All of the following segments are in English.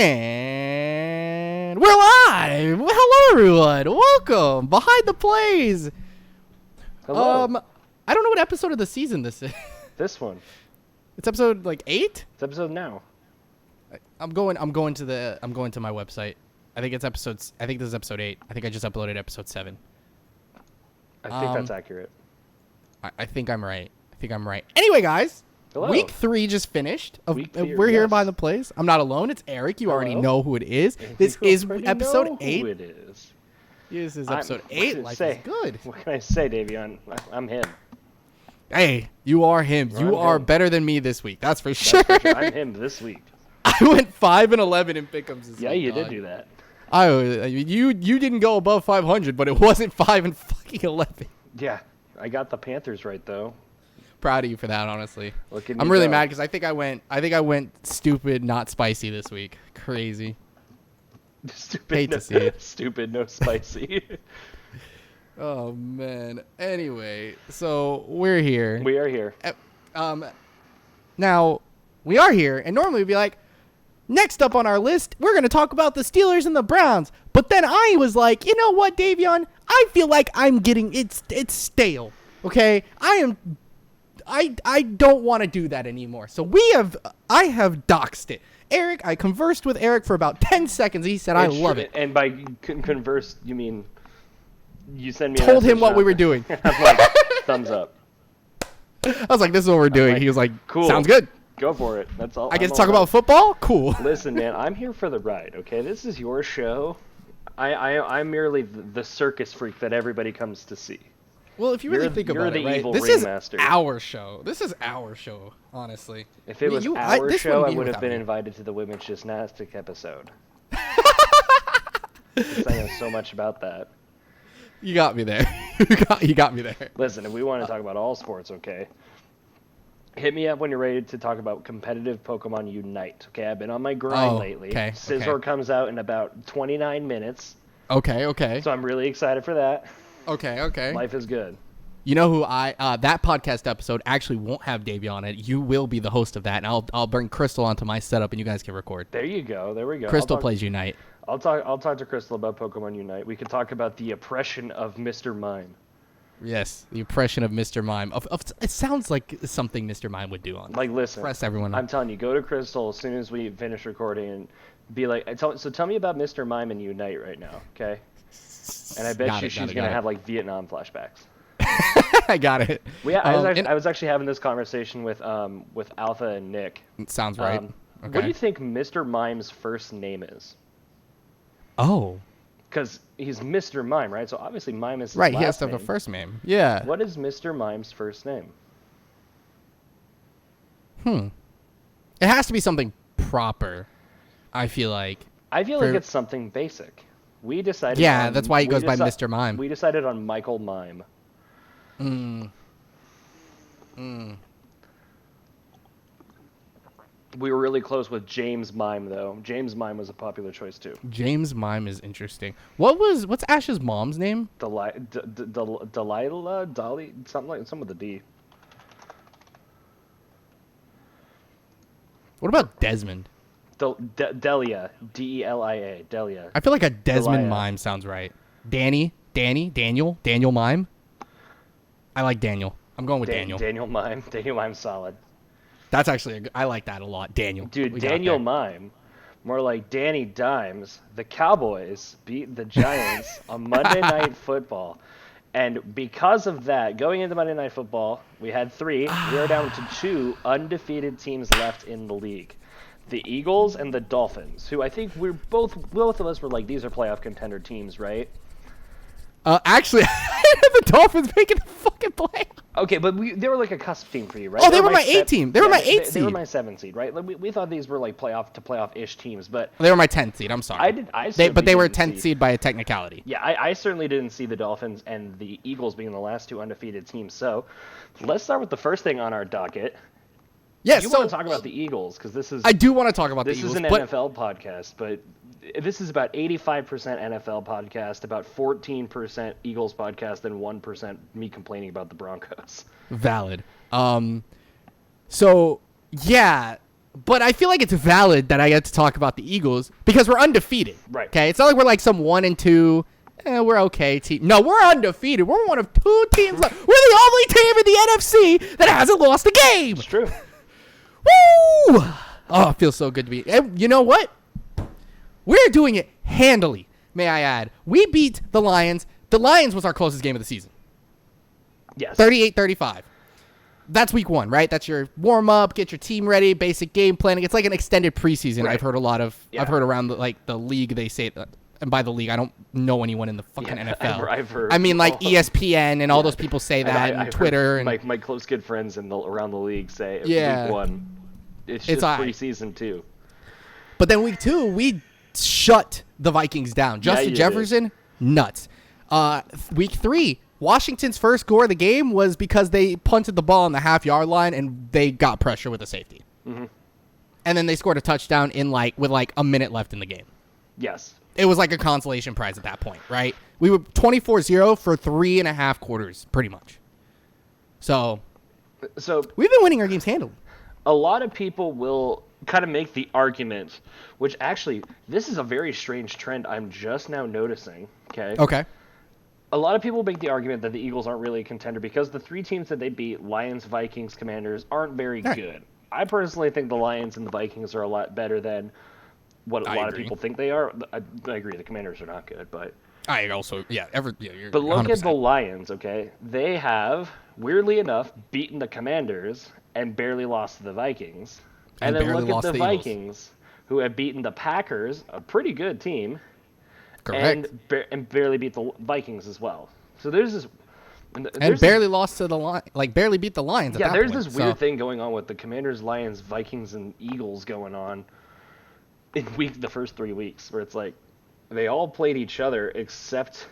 And we're live. Well, hello, everyone. Welcome behind the plays. Hello. I don't know what episode of the season this is. This one. It's episode like 8. It's episode now. I'm going to my website. I think this is episode 8. I think I just uploaded episode 7. I think that's accurate. I think I'm right. Anyway, guys. Hello. Week 3 just finished. We're here yes. behind the plays. I'm not alone. It's Eric. You already Hello. know who it is. This You is already episode know 8. Who it is. This is episode 8. Life is good. What can I say, Davion? I'm him. Hey, you are him. You are him. better than me this week. That's for sure. That's for sure. I'm him this week. I went 5-11 in pick'ems this week. Yeah, you dog. did do that. You didn't go above 500, but it wasn't 5-11. Yeah, I got the Panthers right though. Proud of you for that, honestly. Look at me I'm really go. mad because I think I went stupid, not spicy this week. Crazy. Stupid. Hate to see it. Stupid, no spicy. Oh man. Anyway, so we're here. We are here. Now we are here, and normally we'd be like, next up on our list, we're going to talk about the Steelers and the Browns. But then I was like, you know what, Davion? I feel like I'm getting it's stale. Okay, I don't want to do that anymore. So I have doxed it. Eric, I conversed with Eric for about 10 seconds. He said, I love it. And by converse, you mean you send me. Told him what we were doing. I'm like, thumbs up. I was like, this is what we're doing. like, He was like, cool. Sounds good. Go for it. That's all. I get to talk about football? Cool. Listen, man, I'm here for the ride. Okay, this is your show. I'm merely the circus freak that everybody comes to see. Well, if you really think about it, right? Evil This is ringmaster. our show. This is our show, honestly. If it was this our wouldn't show, I be would have without been me. invited to the women's gymnastic episode. Because I know so much about that. You got me there. you got me there. Listen, if we want to talk about all sports, okay, hit me up when you're ready to talk about competitive Pokemon Unite. Okay, I've been on my grind lately. Okay. Scizor comes out in about 29 minutes. Okay. So I'm really excited for that. Okay. Life is good. You know who that podcast episode actually won't have Davion on it. You will be the host of that, and I'll bring Crystal onto my setup, and you guys can record. There you go. There we go. Crystal plays Unite. I'll talk to Crystal about Pokemon Unite. We could talk about the oppression of Mr. Mime. Yes, the oppression of Mr. Mime. It sounds like something Mr. Mime would do on. Like, listen, Press everyone. I'm telling you, go to Crystal as soon as we finish recording and be like, tell me about Mr. Mime and Unite right now, okay? And I bet she's gonna have like Vietnam flashbacks. I got it. I was actually having this conversation with Alpha and Nick. Sounds right. Okay. What do you think Mr. Mime's first name is? Oh. Because he's Mr. Mime, right? So obviously Mime is his right. last He has to have name. a first name. Yeah. What is Mr. Mime's first name? It has to be something proper. I feel like. I feel like it's something basic. We decided. Yeah, that's why he goes by Mr. Mime. We decided on Michael Mime. We were really close with James Mime, though. James Mime was a popular choice too. James Mime is interesting. What's Ash's mom's name? Delilah, Dolly, something with a D. What about Desmond? Delia, Delia, Delia. I feel like a Desmond Delia. Mime sounds right. Daniel Mime. I like Daniel. I'm going with Daniel. Daniel Mime's solid. That's actually I like that a lot. Daniel. Dude, We got Daniel there. Mime, more like Danny Dimes. The Cowboys beat the Giants on Monday Night Football. And because of that, going into Monday Night Football, we had 3. We are down to 2 undefeated teams left in the league. The Eagles and the Dolphins, who I think both of us were like, these are playoff contender teams, right? Actually, the Dolphins making the fucking play. Okay, but they were like a cusp team for you, right? Oh, they were my 8 team. They were my 8 seed. They were my 7 seed, right? Like, we thought these were like playoff-ish teams, but They were my 10th seed. I'm sorry. But they were a 10th seed by a technicality. Yeah, I certainly didn't see the Dolphins and the Eagles being the last 2 undefeated teams. So let's start with the first thing on our docket. Yes. You want to talk about the Eagles because this is. I do want to talk about the This Eagles. is an NFL podcast, but this is about 85% NFL podcast, about 14% Eagles podcast, and 1% me complaining about the Broncos. Valid. So yeah, But I feel like it's valid that I get to talk about the Eagles because we're undefeated. Right. Okay, it's not like we're like some 1-2. We're okay team. No, we're undefeated. We're one of 2 teams left. We're the only team in the NFC that hasn't lost a game. It's true. Woo! Oh, it feels so good to be. And you know what? We're doing it handily, may I add. We beat the Lions. The Lions was our closest game of the season. Yes. 38-35. That's week 1, right? That's your warm-up, get your team ready, basic game planning. It's like an extended preseason. Right. I've heard a lot of. Yeah. I've heard around the league they say that. And by the league, I don't know anyone in the fucking NFL. I've heard. I mean, like ESPN and all those people say that, and Twitter. And my close good friends around the league say Yeah. week 1, it's just preseason too. But then week 2, we shut the Vikings down. Justin Jefferson, nuts. Week 3, Washington's first score of the game was because they punted the ball on the half-yard line and they got pressure with a safety. Mm-hmm. And then they scored a touchdown with a minute left in the game. Yes. It was like a consolation prize at that point, right? We were 24-0 for 3.5 quarters, pretty much. So we've been winning our games handily. A lot of people will kind of make the argument, which actually, this is a very strange trend I'm just now noticing, okay? Okay. A lot of people make the argument that the Eagles aren't really a contender because the 3 teams that they beat, Lions, Vikings, Commanders, aren't very good. I personally think the Lions and the Vikings are a lot better than what a lot of people think they are. I agree, the Commanders are not good, but... I also, you're But look 100%. at the Lions, okay? They have, weirdly enough, beaten the Commanders and barely lost to the Vikings. And then look at the Vikings, who have beaten the Packers, a pretty good team, Correct. and barely beat the Vikings as well. So there's this... And barely lost to the Lions, barely beat the Lions at that there's point, this weird thing going on with the Commanders, Lions, Vikings, and Eagles going on in the first 3 weeks, where it's like they all played each other except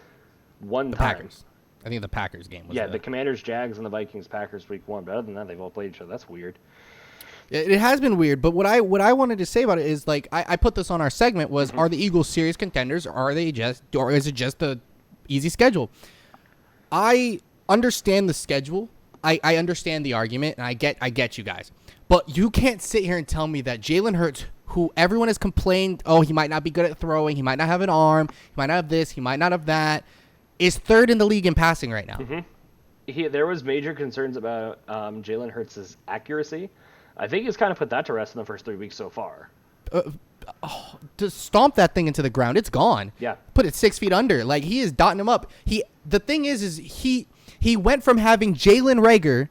one time. Packers. I think the Packers game was the Commanders, JAGS, and the Vikings, Packers week 1. But other than that, they've all played each other. That's weird. It has been weird, but what I wanted to say about it is I put this on our segment was are the Eagles serious contenders or is it just a easy schedule? I understand the schedule. I understand the argument and I get you guys. But you can't sit here and tell me that Jalen Hurts, who everyone has complained, he might not be good at throwing, he might not have an arm, he might not have this, he might not have that, is 3rd in the league in passing right now. Mm-hmm. There was major concerns about Jalen Hurts' accuracy. I think he's kind of put that to rest in the first 3 weeks so far. To stomp that thing into the ground, it's gone. Yeah. Put it 6 feet under. He is dotting him up. The thing is he went from having Jalen Reagor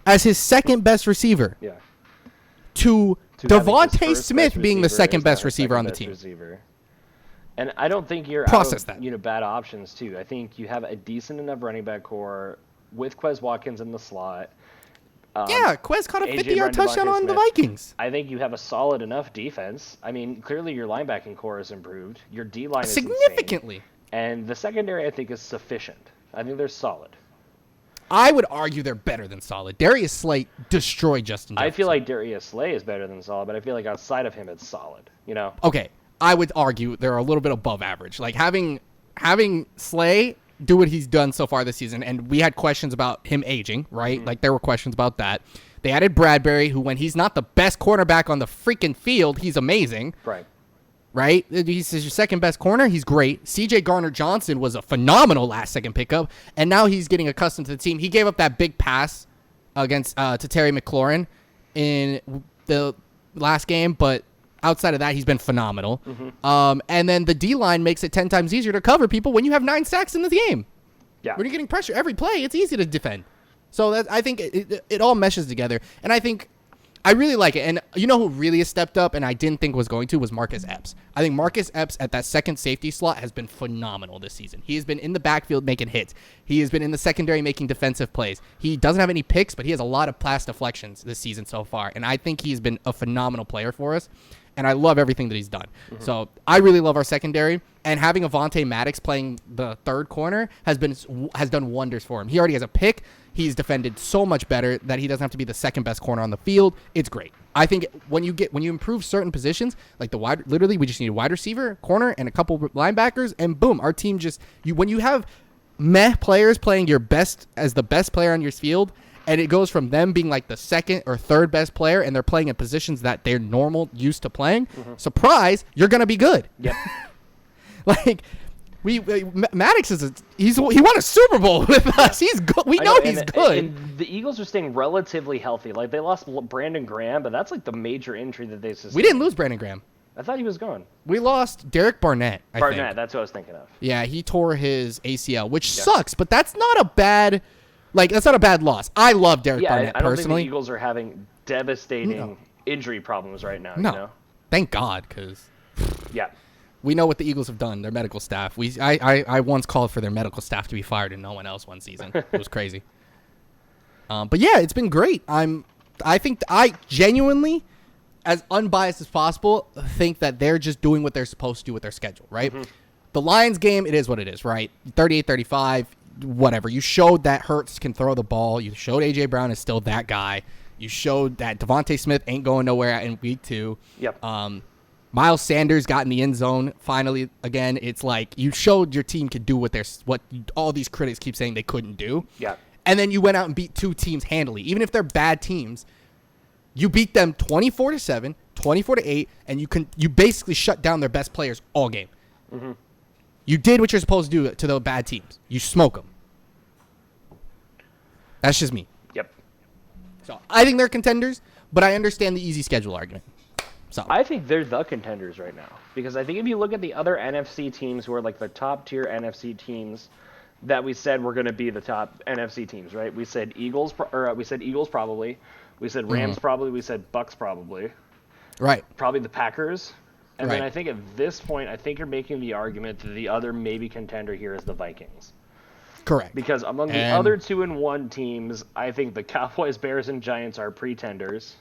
as his second best receiver to Devontae Smith being the second best receiver on the team. And I don't think you're Process out of that. Bad options, too. I think you have a decent enough running back core with Quez Watkins in the slot. Quez caught a 50-yard touchdown on the Vikings. I think you have a solid enough defense. I mean, clearly your linebacking core has improved. Your D-line is significantly. Insane. And the secondary, I think, is sufficient. I think they're solid. I would argue they're better than solid. Darius Slay destroyed Justin Jefferson. I feel like Darius Slay is better than solid, but I feel like outside of him, it's solid. Okay, I would argue they're a little bit above average. Having Slay do what he's done so far this season, and we had questions about him aging, right? There were questions about that. They added Bradbury, who when he's not the best cornerback on the freaking field, he's amazing. Right? He's your second best corner. He's great. C.J. Garner-Johnson was a phenomenal last-second pickup, and now he's getting accustomed to the team. He gave up that big pass against to Terry McLaurin in the last game, but outside of that, he's been phenomenal. And then the D-line makes it 10 times easier to cover people when you have 9 sacks in the game. Yeah. When you're getting pressure every play, it's easy to defend. So I think it all meshes together, and I think I really like it. And you know who really has stepped up and I didn't think was going to was Marcus Epps. I think Marcus Epps at that second safety slot has been phenomenal this season. He has been in the backfield making hits. He has been in the secondary making defensive plays. He doesn't have any picks, but he has a lot of pass deflections this season so far. And I think he's been a phenomenal player for us. And I love everything that he's done. So I really love our secondary. And having Avonte Maddox playing the third corner has done wonders for him. He already has a pick. He's defended so much better that he doesn't have to be the second best corner on the field. It's great. I think when you improve certain positions, like literally we just need a wide receiver, corner, and a couple linebackers, and boom, our team when you have meh players playing your best as the best player on your field, and it goes from them being like the second or third best player, and they're playing in positions that they're used to playing. Surprise, you're gonna be good. Yep. Like Maddox he won a Super Bowl with us. He's good. We know he's good. And the Eagles are staying relatively healthy. Like they lost Brandon Graham, but that's like the major injury that they sustained. We didn't lose Brandon Graham. I thought he was gone. We lost Derek Barnett. I think. That's what I was thinking of. Yeah, he tore his ACL, which sucks, but that's not a bad loss. I love Derek Barnett I don't personally. think the Eagles are having devastating injury problems right now. No. You know? Thank God, because Yeah. we know what the Eagles have done. Their medical staff. I once called for their medical staff to be fired and no one else one season. It was crazy. But yeah, it's been great. I think I genuinely, as unbiased as possible, think that they're just doing what they're supposed to do with their schedule, right? The Lions game, it is what it is, right? 38-35, whatever. You showed that Hurts can throw the ball. You showed A.J. Brown is still that guy. You showed that Devontae Smith ain't going nowhere in week 2. Yep. Miles Sanders got in the end zone finally again. It's like you showed your team could do what all these critics keep saying they couldn't do. Yeah. And then you went out and beat 2 teams handily. Even if they're bad teams, you beat them 24-7, 24-8, and you basically shut down their best players all game. You did what you're supposed to do to the bad teams. You smoke them. That's just me. Yep. So I think they're contenders, but I understand the easy schedule argument. So I think they're the contenders right now because I think if you look at the other NFC teams who are like the top tier NFC teams that we said were going to be the top NFC teams, right? We said Eagles probably. We said Rams probably. We said Bucks probably. Right. Probably the Packers. And Right. then I think at this point, I think you're making the argument that the other maybe contender here is the Vikings. Correct. Because among the other 2-1 teams, I think the Cowboys, Bears, and Giants are pretenders.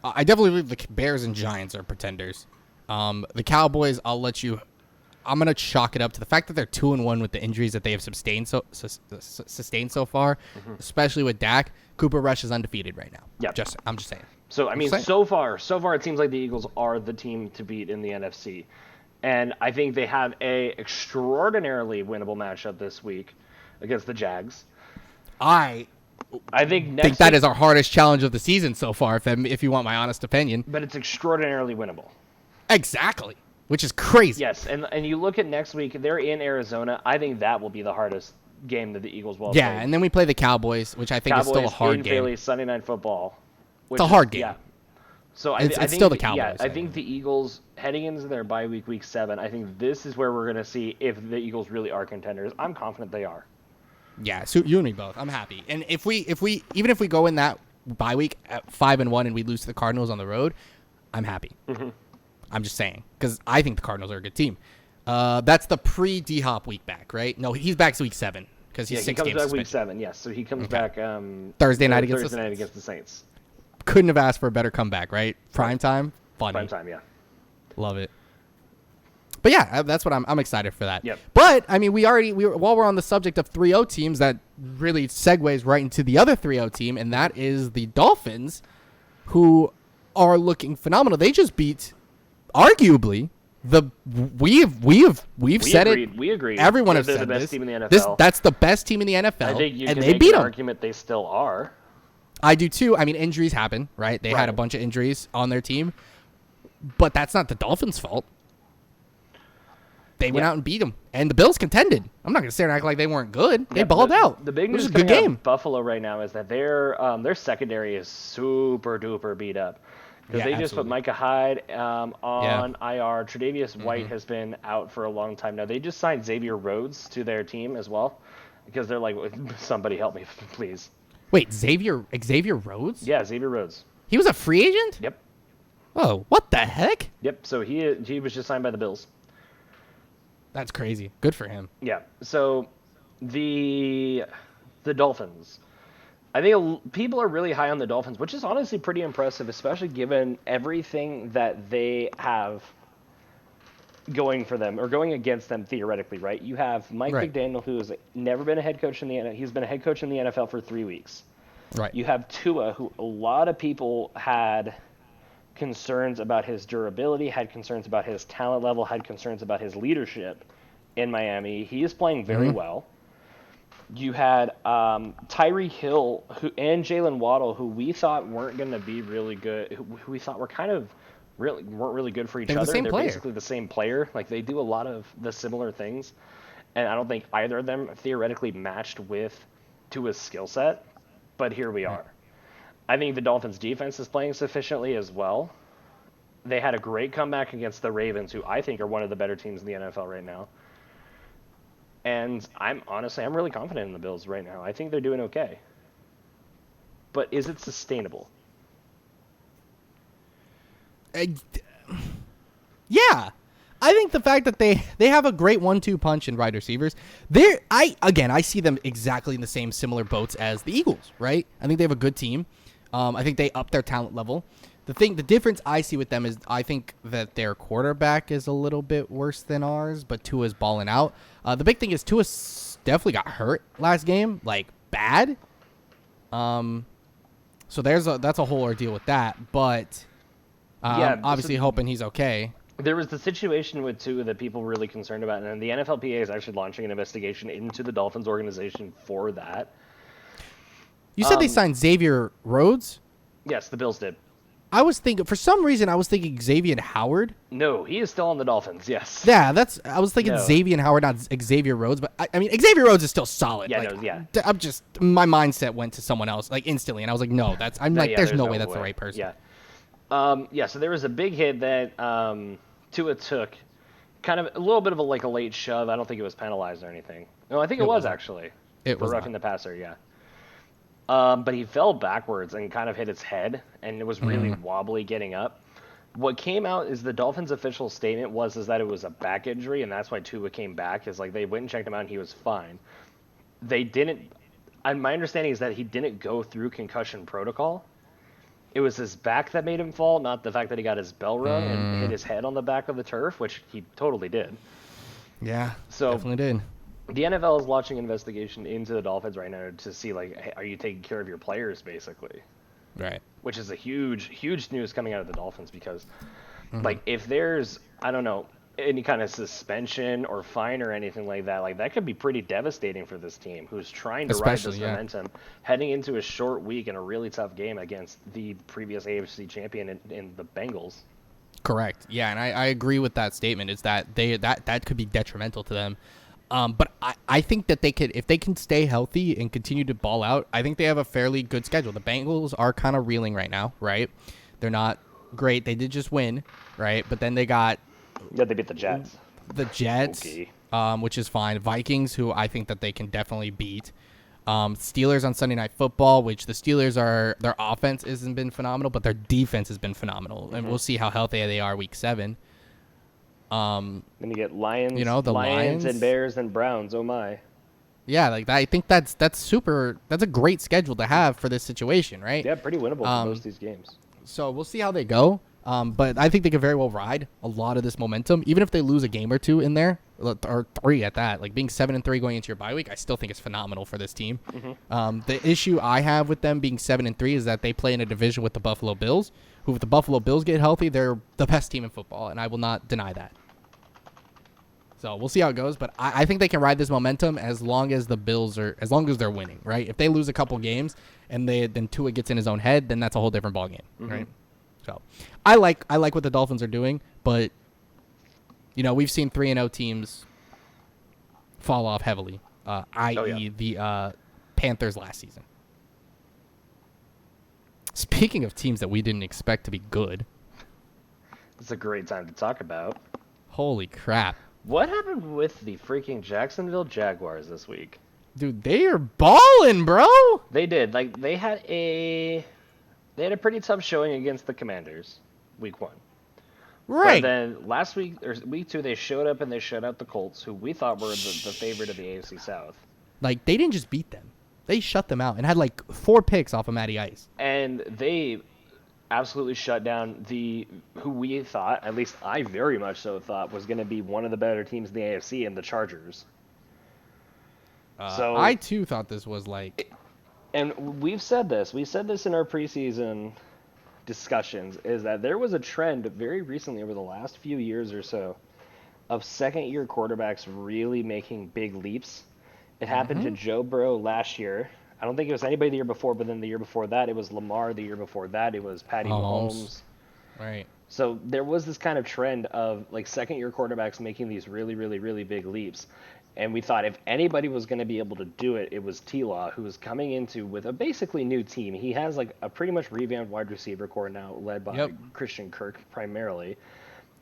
I definitely believe the Bears and Giants are pretenders. The Cowboys, I'm going to chalk it up to the fact that they're 2-1 with the injuries that they have sustained so far, especially with Dak. Cooper Rush is undefeated right now. Yeah. I'm just saying. So, I mean, so far it seems like the Eagles are the team to beat in the NFC. And I think they have a extraordinarily winnable matchup this week against the JAGS. I think that is our hardest challenge of the season so far, if you want my honest opinion. But it's extraordinarily winnable. Exactly. Which is crazy. Yes, and you look at next week, they're in Arizona. I think that will be the hardest game that the Eagles will play. Yeah, and then we play the Cowboys, which I think is still a hard game. Philly, Sunday Night Football. It's a hard game. Yeah. So I it's think still the Cowboys. Yeah, I think the Eagles, heading into their bye week, week 7, I think this is where we're going to see if the Eagles really are contenders. I'm confident they are. Yeah, so you and me both. I'm happy. And if we go in that bye week at 5-1 and we lose to the Cardinals on the road, I'm happy. I'm just saying, because I think the Cardinals are a good team. That's the pre-D-Hop week back, right? No, he's back to week 7 because he's 6 games. He comes back suspension. week 7. Yes, so he comes back Thursday night against the Saints. Couldn't have asked for a better comeback, right? Prime time, funny. Prime time, yeah. Love it. But yeah, that's what I'm excited for that. Yep. But I mean, while we're on the subject of 3-0 teams, that really segues right into the other 3-0 team, and that is the Dolphins, who are looking phenomenal. They just beat, arguably, we've said agreed. it. We agree. Everyone has they're said the best this. team in the NFL. That's the best team in the NFL. I think you and can they make beat an them. argument they still are. I do too. I mean, injuries happen, right? They had a bunch of injuries on their team, but that's not the Dolphins' fault. They went out and beat them, and the Bills contended. I'm not going to sit there and act like they weren't good. They balled out. The big news it was a good coming out game. of Buffalo right now is that their secondary is super duper beat up because they just put Micah Hyde on IR. Tre'Davious White has been out for a long time now. They just signed Xavier Rhodes to their team as well because they're like, somebody help me, please. Wait, Xavier Rhodes? Yeah, Xavier Rhodes. He was a free agent? Yep. Oh, what the heck? Yep. So he was just signed by the Bills. That's crazy. Good for him. Yeah. So the Dolphins. I think people are really high on the Dolphins, which is honestly pretty impressive, especially given everything that they have going for them or going against them theoretically, right? You have Mike McDaniel, who has never been a head coach in the NFL. He's been a head coach in the NFL for 3 weeks. Right. You have Tua, who a lot of people had concerns about his durability, had concerns about his talent level, had concerns about his leadership in Miami. He is playing very well. You had Tyree Hill and Jalen Waddle, who we thought weren't going to be really good, who we thought were kind of weren't really good for each They're the other. same They're player. basically the same player. Like they do a lot of the similar things, and I don't think either of them theoretically matched with Tua's skill set. But here we are. I think the Dolphins' defense is playing sufficiently as well. They had a great comeback against the Ravens, who I think are one of the better teams in the NFL right now. And I'm really confident in the Bills right now. I think they're doing okay. But is it sustainable? Yeah. I think the fact that they have a great 1-2 punch in wide receivers, I see them exactly in the same similar boats as the Eagles, right? I think they have a good team. I think they up their talent level. The difference I see with them is I think that their quarterback is a little bit worse than ours, but Tua's balling out. The big thing is Tua definitely got hurt last game, like bad. So that's a whole ordeal with that, but obviously hoping he's okay. There was the situation with Tua that people were really concerned about, and the NFLPA is actually launching an investigation into the Dolphins organization for that. You said they signed Xavier Rhodes? Yes, the Bills did. For some reason, I was thinking Xavier Howard. No, he is still on the Dolphins, yes. Yeah, I was thinking Xavier Howard, not Xavier Rhodes, but I mean, Xavier Rhodes is still solid. Yeah, my mindset went to someone else, like instantly, and I was like, no, there's no way that's the right person. Yeah. So there was a big hit that Tua took, kind of a little bit of a late shove. I don't think it was penalized or anything. No, I think it was actually. It was roughing the passer, yeah. But he fell backwards and kind of hit his head, and it was really wobbly getting up. What came out is the Dolphins' official statement was that it was a back injury, and that's why Tua came back. Is like they went and checked him out, and he was fine. They didn't. And my understanding is that he didn't go through concussion protocol. It was his back that made him fall, not the fact that he got his bell rung and hit his head on the back of the turf, which he totally did. Yeah, so definitely did. The NFL is launching an investigation into the Dolphins right now to see, hey, are you taking care of your players, basically? Right. Which is a huge news coming out of the Dolphins because, if there's, I don't know, any kind of suspension or fine or anything like that could be pretty devastating for this team who's trying to ride this momentum heading into a short week and a really tough game against the previous AFC champion in the Bengals. Correct. Yeah, and I agree with that statement. Is that that could be detrimental to them. But I think that if they can stay healthy and continue to ball out, I think they have a fairly good schedule. The Bengals are kind of reeling right now, right? They're not great. They did just win, right? But then they got they beat the Jets. Okay. Which is fine. Vikings, who I think that they can definitely beat. Steelers on Sunday Night Football, which the Steelers their offense hasn't been phenomenal, but their defense has been phenomenal, and we'll see how healthy they are Week 7. Then you get Lions, the Lions and Bears and Browns. Oh my. Yeah, I think that's a great schedule to have for this situation, right? Yeah, pretty winnable for most of these games. So we'll see how they go. But I think they could very well ride a lot of this momentum, even if they lose a game or two in there, or 3 at that. Like being 7-3 going into your bye week, I still think it's phenomenal for this team. The issue I have with them being 7-3 is that they play in a division with the Buffalo Bills, who, if the Buffalo Bills get healthy, they're the best team in football, and I will not deny that. So we'll see how it goes, but I think they can ride this momentum as long as as long as they're winning, right? If they lose a couple games and then Tua gets in his own head, then that's a whole different ballgame, right? So I like what the Dolphins are doing, but we've seen 3-0 teams fall off heavily, i.e. the Panthers last season. Speaking of teams that we didn't expect to be good, it's a great time to talk about. Holy crap. What happened with the freaking Jacksonville Jaguars this week? Dude, they are balling, bro. They did. They had a pretty tough showing against the Commanders, week 1. Right. But then last week, or week 2, they showed up and they shut out the Colts, who we thought were the favorite of the AFC South. They didn't just beat them. They shut them out and had 4 picks off of Matty Ice. And they absolutely shut down who we thought, at least I very much so thought, was going to be one of the better teams in the AFC, and the Chargers. So I too thought this was and we said this in our preseason discussions, is that there was a trend very recently over the last few years or so of second-year quarterbacks really making big leaps It happened to Joe Burrow last year. I don't think it was anybody the year before, but then the year before that, it was Lamar. The year before that, it was Patty Mahomes. Right. So there was this kind of trend of like second-year quarterbacks making these really, really, really big leaps. And we thought if anybody was going to be able to do it, it was T-Law, who was coming into with a basically new team. He has like a pretty much revamped wide receiver core now, led by Christian Kirk primarily,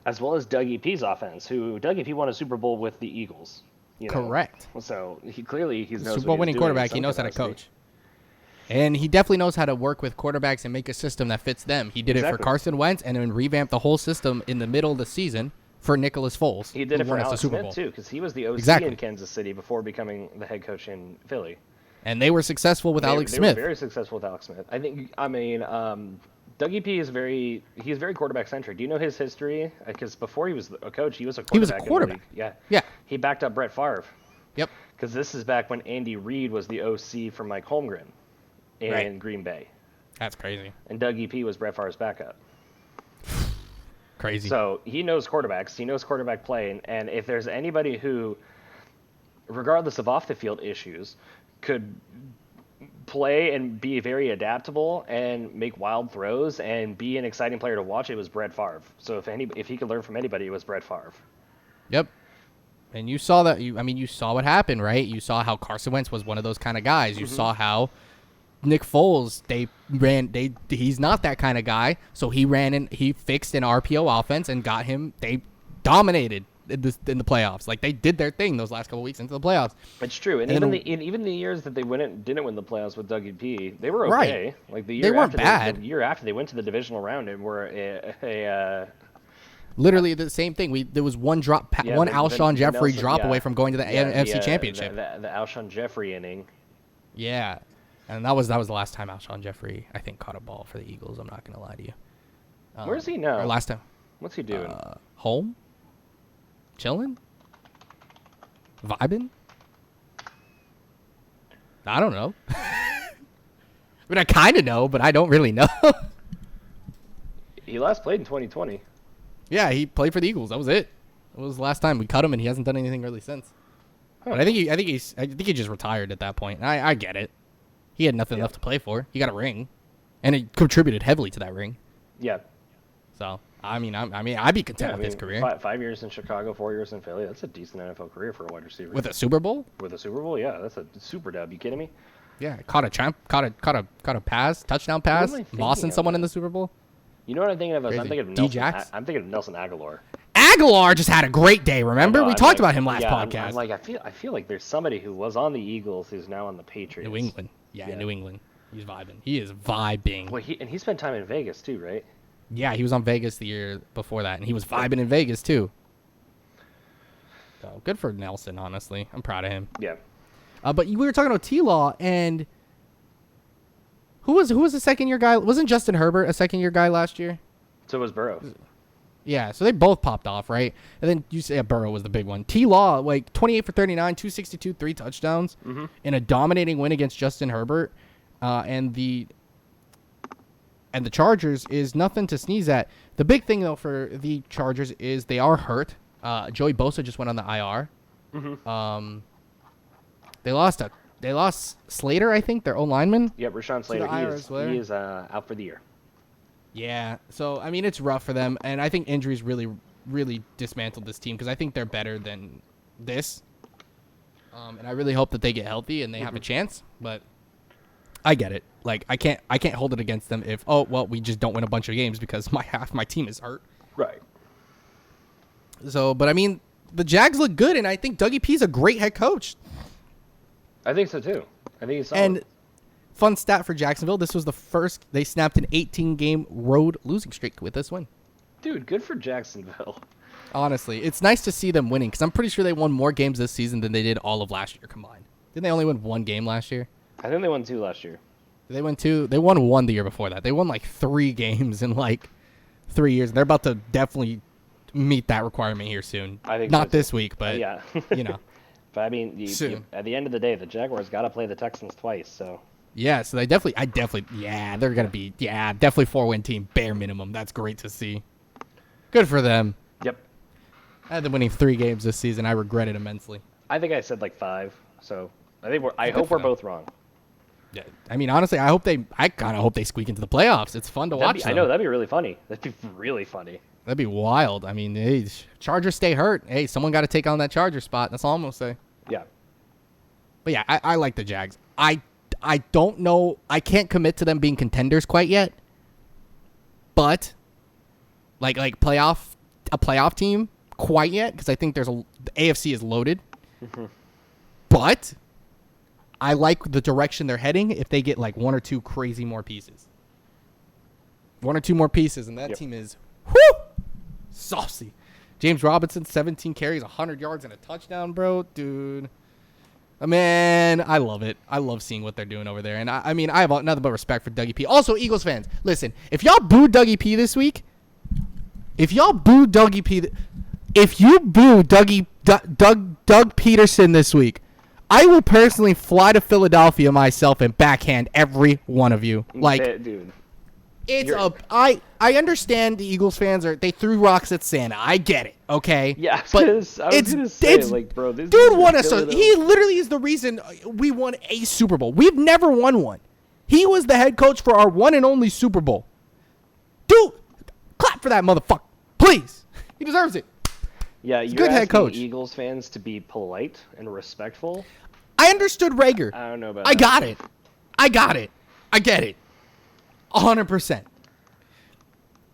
as well as Dougie P's offense, who Dougie P won a Super Bowl with the Eagles. You know? Correct. So he's knows Super Bowl winning quarterback. He knows how to coach. And he definitely knows how to work with quarterbacks and make a system that fits them. He did it for Carson Wentz and then revamped the whole system in the middle of the season for Nicholas Foles. He did it for Alex Smith, too, because he was the OC in Kansas City before becoming the head coach in Philly. And they were successful with Alex Smith. They were very successful with Alex Smith. Dougie P he's very quarterback-centric. Do you know his history? Because before he was a coach, he was a quarterback. He was a quarterback. Yeah. He backed up Brett Favre. Yep. Because this is back when Andy Reid was the OC for Mike Holmgren in Green Bay. That's crazy. And Dougie P was Brett Favre's backup. Crazy. So he knows quarterbacks. He knows quarterback play. And if there's anybody who, regardless of off-the-field issues, could play and be very adaptable and make wild throws and be an exciting player to watch, it was Brett Favre. So if he could learn from anybody, it was Brett Favre. Yep. And you saw that. You saw what happened, right? You saw how Carson Wentz was one of those kind of guys. You saw how Nick Foles, he's not that kind of guy. So he fixed an RPO offense and got him. They dominated in the playoffs. Like they did their thing those last couple weeks into the playoffs. It's true. And even the years that they didn't win the playoffs with Dougie P, they were okay. Right. Like the year after they went to the divisional round and were literally the same thing. There was one Alshon Jeffrey drop away from going to the NFC Championship. The Alshon Jeffrey inning. Yeah, and that was the last time Alshon Jeffrey, I think, caught a ball for the Eagles. I'm not gonna lie to you. Where's he now? Last time. What's he doing? Home. Chilling. Vibing. I don't know. I kind of know, but I don't really know. He last played in 2020. Yeah, he played for the Eagles. That was it. It was the last time we cut him, and he hasn't done anything really since. Huh. But I think he just retired at that point. I get it. He had nothing left to play for. He got a ring, and he contributed heavily to that ring. Yeah. So I'd be content with his career. 5 years in Chicago, 4 years in Philly. That's a decent NFL career for a wide receiver. With a Super Bowl? With a Super Bowl, yeah, that's a super dub. You kidding me? Yeah, caught a pass, touchdown pass, lost someone in the Super Bowl. You know what I'm thinking of? I'm thinking of Nelson Aguilar. Aguilar just had a great day. Remember, we talked about him last podcast. I feel like there's somebody who was on the Eagles who's now on the Patriots. New England, New England. He's vibing. He is vibing. Well, he spent time in Vegas too, right? Yeah, he was on Vegas the year before that, and he was vibing in Vegas too. So good for Nelson. Honestly, I'm proud of him. Yeah. But we were talking about T-Law, and who was the second year guy? Wasn't Justin Herbert a second year guy last year? So was Burrow. Yeah, so they both popped off, right? And then you say Burrow was the big one. T-Law, like 28 for 39, 262, 3 touchdowns in a dominating win against Justin Herbert, and the Chargers is nothing to sneeze at. The big thing though for the Chargers is they are hurt. Joey Bosa just went on the IR. They lost Slater, I think, their O-lineman. Yep, Rashawn Slater. He is out for the year. Yeah, so, it's rough for them, and I think injuries really, really dismantled this team, because I think they're better than this. And I really hope that they get healthy and they have a chance, but I get it. Like, I can't hold it against them if, we just don't win a bunch of games because half my team is hurt. Right. So, but, the Jags look good, and I think Dougie P's a great head coach. I think so too. I think he's solid. And fun stat for Jacksonville: this was the first they snapped an 18-game road losing streak with this win. Dude, good for Jacksonville. Honestly, it's nice to see them winning because I'm pretty sure they won more games this season than they did all of last year combined. Didn't they only win one game last year? I think they won 2 last year. They won 2. They won 1 the year before that. They won like 3 games in like 3 years. And they're about to definitely meet that requirement here soon. I think not this week, but yeah. But at the end of the day, the Jaguars got to play the Texans twice, so. Yeah, so they're going to be, definitely 4-win team, bare minimum. That's great to see. Good for them. Yep. I had them winning 3 games this season. I regret it immensely. I think I said like 5, so I hope we're both wrong. Yeah, I mean, honestly, I kind of hope they squeak into the playoffs. It's fun to watch. I know that'd be really funny. That'd be really funny. That'd be wild. I mean, hey, Chargers stay hurt. Hey, someone got to take on that Charger spot. That's all I'm gonna say. Yeah. But yeah, I like the Jags. I don't know. I can't commit to them being contenders quite yet. But like a playoff team quite yet, because I think the AFC is loaded. Mm-hmm. But I like the direction they're heading if they get like one or two crazy more pieces. One or two more pieces, and that team is saucy. James Robinson, 17 carries, 100 yards, and a touchdown, bro. Dude. Man, I love it. I love seeing what they're doing over there. And I mean, I have nothing but respect for Dougie P. Also, Eagles fans, listen, if y'all boo Dougie P this week, if you boo Doug Peterson this week, I will personally fly to Philadelphia myself and backhand every one of you. Like, dude. I understand the Eagles fans they threw rocks at Santa. I get it, okay? Yeah, but I was gonna say, like, bro, this dude won us. He literally is the reason we won a Super Bowl. We've never won one. He was the head coach for our one and only Super Bowl. Dude, clap for that motherfucker, please. He deserves it. Yeah, you're good head coach. Eagles fans to be polite and respectful. I understood Rager. I don't know about. I got it. I get it. 100%.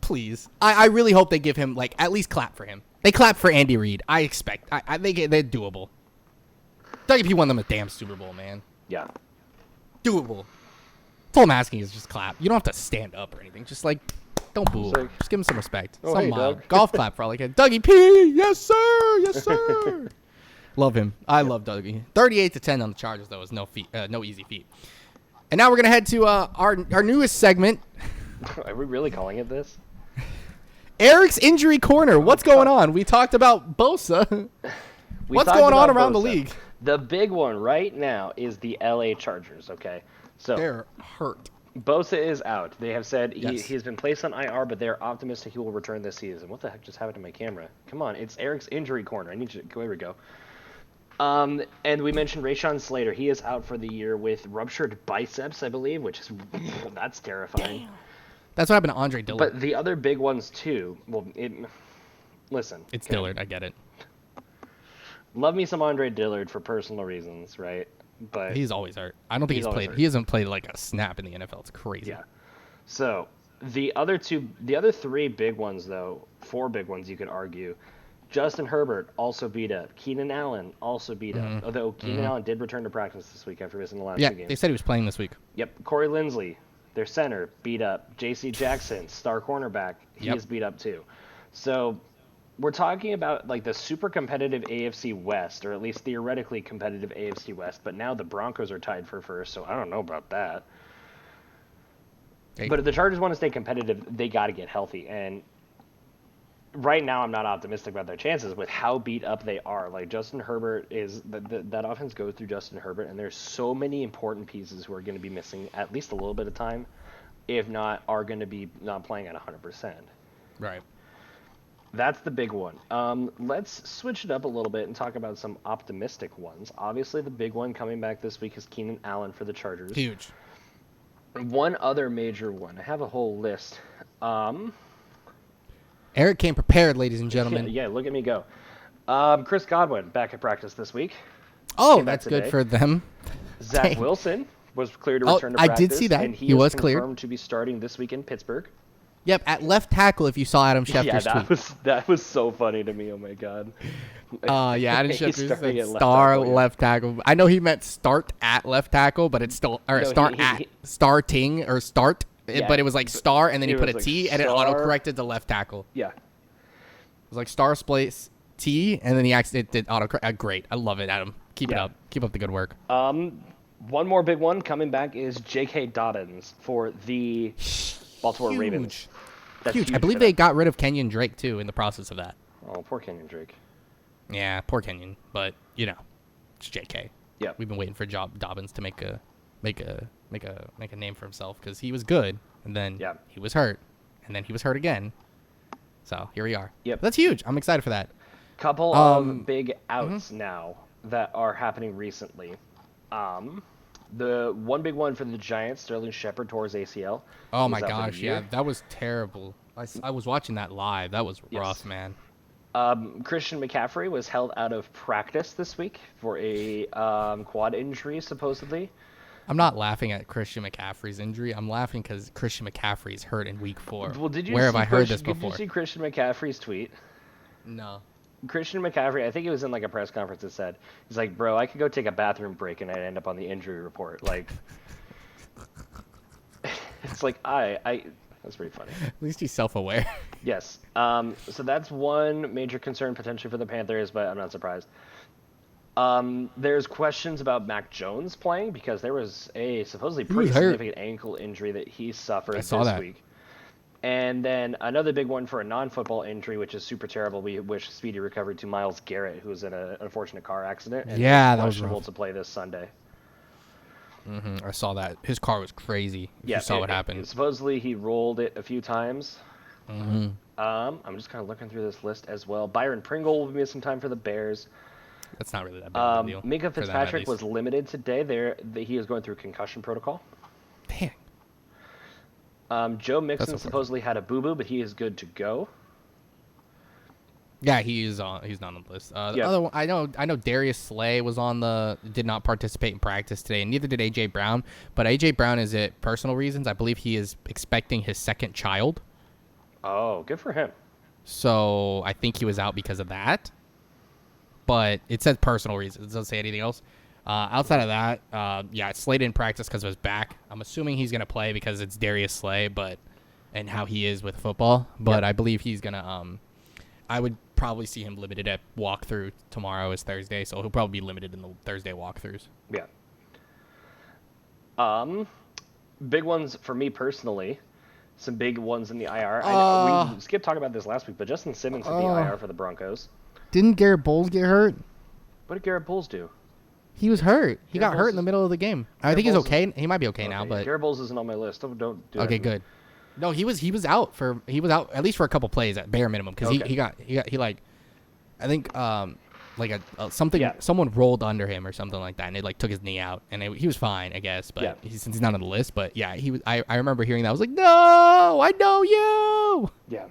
Please. I really hope they give him, like, at least clap for him. They clap for Andy Reid. I expect. They're doable. Dougie P won them a damn Super Bowl, man. Yeah. Doable. All I'm asking is just clap. You don't have to stand up or anything. Just, like, don't boo. Just give him some respect. Oh, hey, Doug. Golf clap for all I can. Dougie P! Yes, sir! Yes, sir! Love him. I love Dougie. 38-10 on the Chargers, though, is no easy feat. And now we're going to head to our newest segment. Are we really calling it this? Eric's Injury Corner. What's going on? We talked about Bosa. What's going on around the league? The big one right now is the LA Chargers, okay? So they're hurt. Bosa is out. They have said Yes. he's been placed on IR, but they're optimistic he will return this season. What the heck just happened to my camera? Come on, it's Eric's Injury Corner. I need you to... There we go. And we mentioned Rashawn Slater. He is out for the year with ruptured biceps, I believe, which is... that's terrifying. Damn. That's what happened to Andre Dillard. But the other big ones, too... Well, listen. It's Dillard. I get it. Love me some Andre Dillard for personal reasons, right? But he's always hurt. I don't think he's played. He hasn't played like a snap in the NFL. It's crazy. Yeah. So the other three big ones, though, four big ones, you could argue. Justin Herbert also beat up. Keenan Allen also beat up. Although Keenan Allen did return to practice this week after missing the last 2 games. Yeah, they said he was playing this week. Yep. Corey Linsley, their center, beat up. J.C. Jackson, star cornerback, he is beat up too. So we're talking about like the super competitive AFC West, or at least theoretically competitive AFC West, but now the Broncos are tied for first, so I don't know about that. Hey. But if the Chargers want to stay competitive, they got to get healthy. And right now I'm not optimistic about their chances with how beat up they are. Like Justin Herbert is that offense goes through Justin Herbert, and there's so many important pieces who are going to be missing at least a little bit of time, if not are going to be not playing at 100%. Right. That's the big one. Let's switch it up a little bit and talk about some optimistic ones. Obviously, the big one coming back this week is Keenan Allen for the Chargers. Huge. One other major one. I have a whole list. Eric came prepared, ladies and gentlemen. Yeah, look at me go. Chris Godwin back at practice this week. Oh, that's good for them. Zach Wilson was cleared to return to practice. I did see that. And he was confirmed to be starting this week in Pittsburgh. Yep, at left tackle if you saw Adam Schefter's tweet. that was so funny to me. Oh my god. Yeah, Adam Schefter said star left tackle. I know he meant start at left tackle, but it's still starting or start. Yeah, but it was like star, and then he put a T, and it autocorrected to left tackle. Yeah. It was like star space T, and then he actually did autocorrect. Great, I love it, Adam. Keep it up. Keep up the good work. One more big one coming back is J.K. Dobbins for the Baltimore Ravens. That's huge. I believe they got rid of Kenyon Drake too in the process of that. Oh, poor Kenyon Drake. Yeah, poor Kenyon, but you know, it's J.K. Yeah, we've been waiting for Dobbins to make a name for himself because he was good, and then he was hurt, and then he was hurt again. So here we are. Yep, that's huge. I'm excited for that. Couple of big outs now that are happening recently. The one big one for the Giants, Sterling Shepard tore his ACL. Oh He's my out for the gosh, year. yeah, that was terrible. I was watching that live. That was Yes. rough, man. Christian McCaffrey was held out of practice this week for a quad injury, supposedly. I'm not laughing at Christian McCaffrey's injury. I'm laughing because Christian McCaffrey's hurt in week 4. Well, did you Where see have I heard this before? Did you see Christian McCaffrey's tweet? No. Christian McCaffrey, I think it was in like a press conference that said, he's like, bro, I could go take a bathroom break and I'd end up on the injury report. Like, it's like, that's pretty funny. At least he's self-aware. Yes. So that's one major concern potentially for the Panthers, but I'm not surprised. There's questions about Mac Jones playing because there was a supposedly pretty significant ankle injury that he suffered this week. And then another big one for a non-football injury, which is super terrible. We wish speedy recovery to Myles Garrett, who was in an unfortunate car accident. And yeah, that was questionable to play this Sunday. I saw that. His car was crazy. You saw what happened. Supposedly he rolled it a few times. I'm just kind of looking through this list as well. Byron Pringle will be missing time for the Bears. That's not really that big of a deal. Minka Fitzpatrick was limited today. He is going through concussion protocol. Dang. Joe Mixon supposedly had a boo-boo, but he is good to go. Yeah, he's not on the list. The other one, I know Darius Slay did not participate in practice today, and neither did AJ Brown. But AJ Brown is it personal reasons. I believe he is expecting his second child. Oh, good for him. So I think he was out because of that. But it says personal reasons. It doesn't say anything else. Outside of that, Slay didn't practice because of his back. I'm assuming he's gonna play because it's Darius Slay, and how he is with football. But I believe he's gonna. I would probably see him limited at walkthrough. Tomorrow is Thursday, so he'll probably be limited in the Thursday walkthroughs. Yeah. Big ones for me personally. Some big ones in the IR. I know we skipped talking about this last week, but Justin Simmons hit the IR for the Broncos. Didn't Garrett Bowles get hurt? What did Garrett Bowles do? He was hurt. He got hurt in the middle of the game. I think he's okay. He might be okay now, but Garrett Bowles isn't on my list. Don't do okay, good. No, he was out at least for a couple plays at bare minimum because he I think someone rolled under him or something like that and it like took his knee out and he was fine I guess, but since he's not on the list, but yeah, he was. I remember hearing that. I was like, no, I know you. Yeah.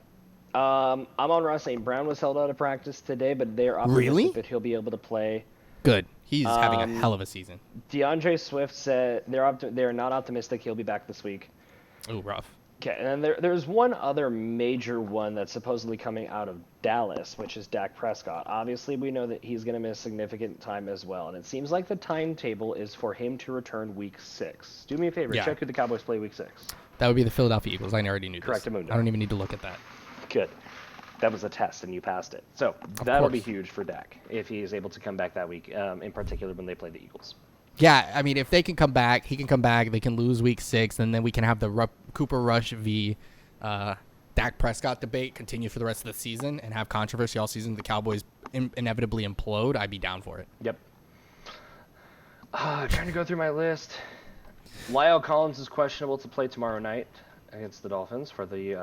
Amon-Ra St. Brown was held out of practice today, but they're optimistic that he'll be able to play. Good. He's having a hell of a season. DeAndre Swift said they're not optimistic he'll be back this week. Ooh, rough. Okay, and then there's one other major one that's supposedly coming out of Dallas, which is Dak Prescott. Obviously, we know that he's going to miss significant time as well, and it seems like the timetable is for him to return Week 6. Do me a favor, check who the Cowboys play Week 6. That would be the Philadelphia Eagles. I already knew this. Correct, Amundo. I don't even need to look at that. Good. That was a test, and you passed it. So that'll be huge for Dak if he is able to come back that week, in particular when they play the Eagles. Yeah, I mean, if they can come back, he can come back. They can lose Week 6, and then we can have the Cooper Rush v. Dak Prescott debate continue for the rest of the season and have controversy all season. The Cowboys inevitably implode. I'd be down for it. Yep. Trying to go through my list. Lyle Collins is questionable to play tomorrow night against the Dolphins for the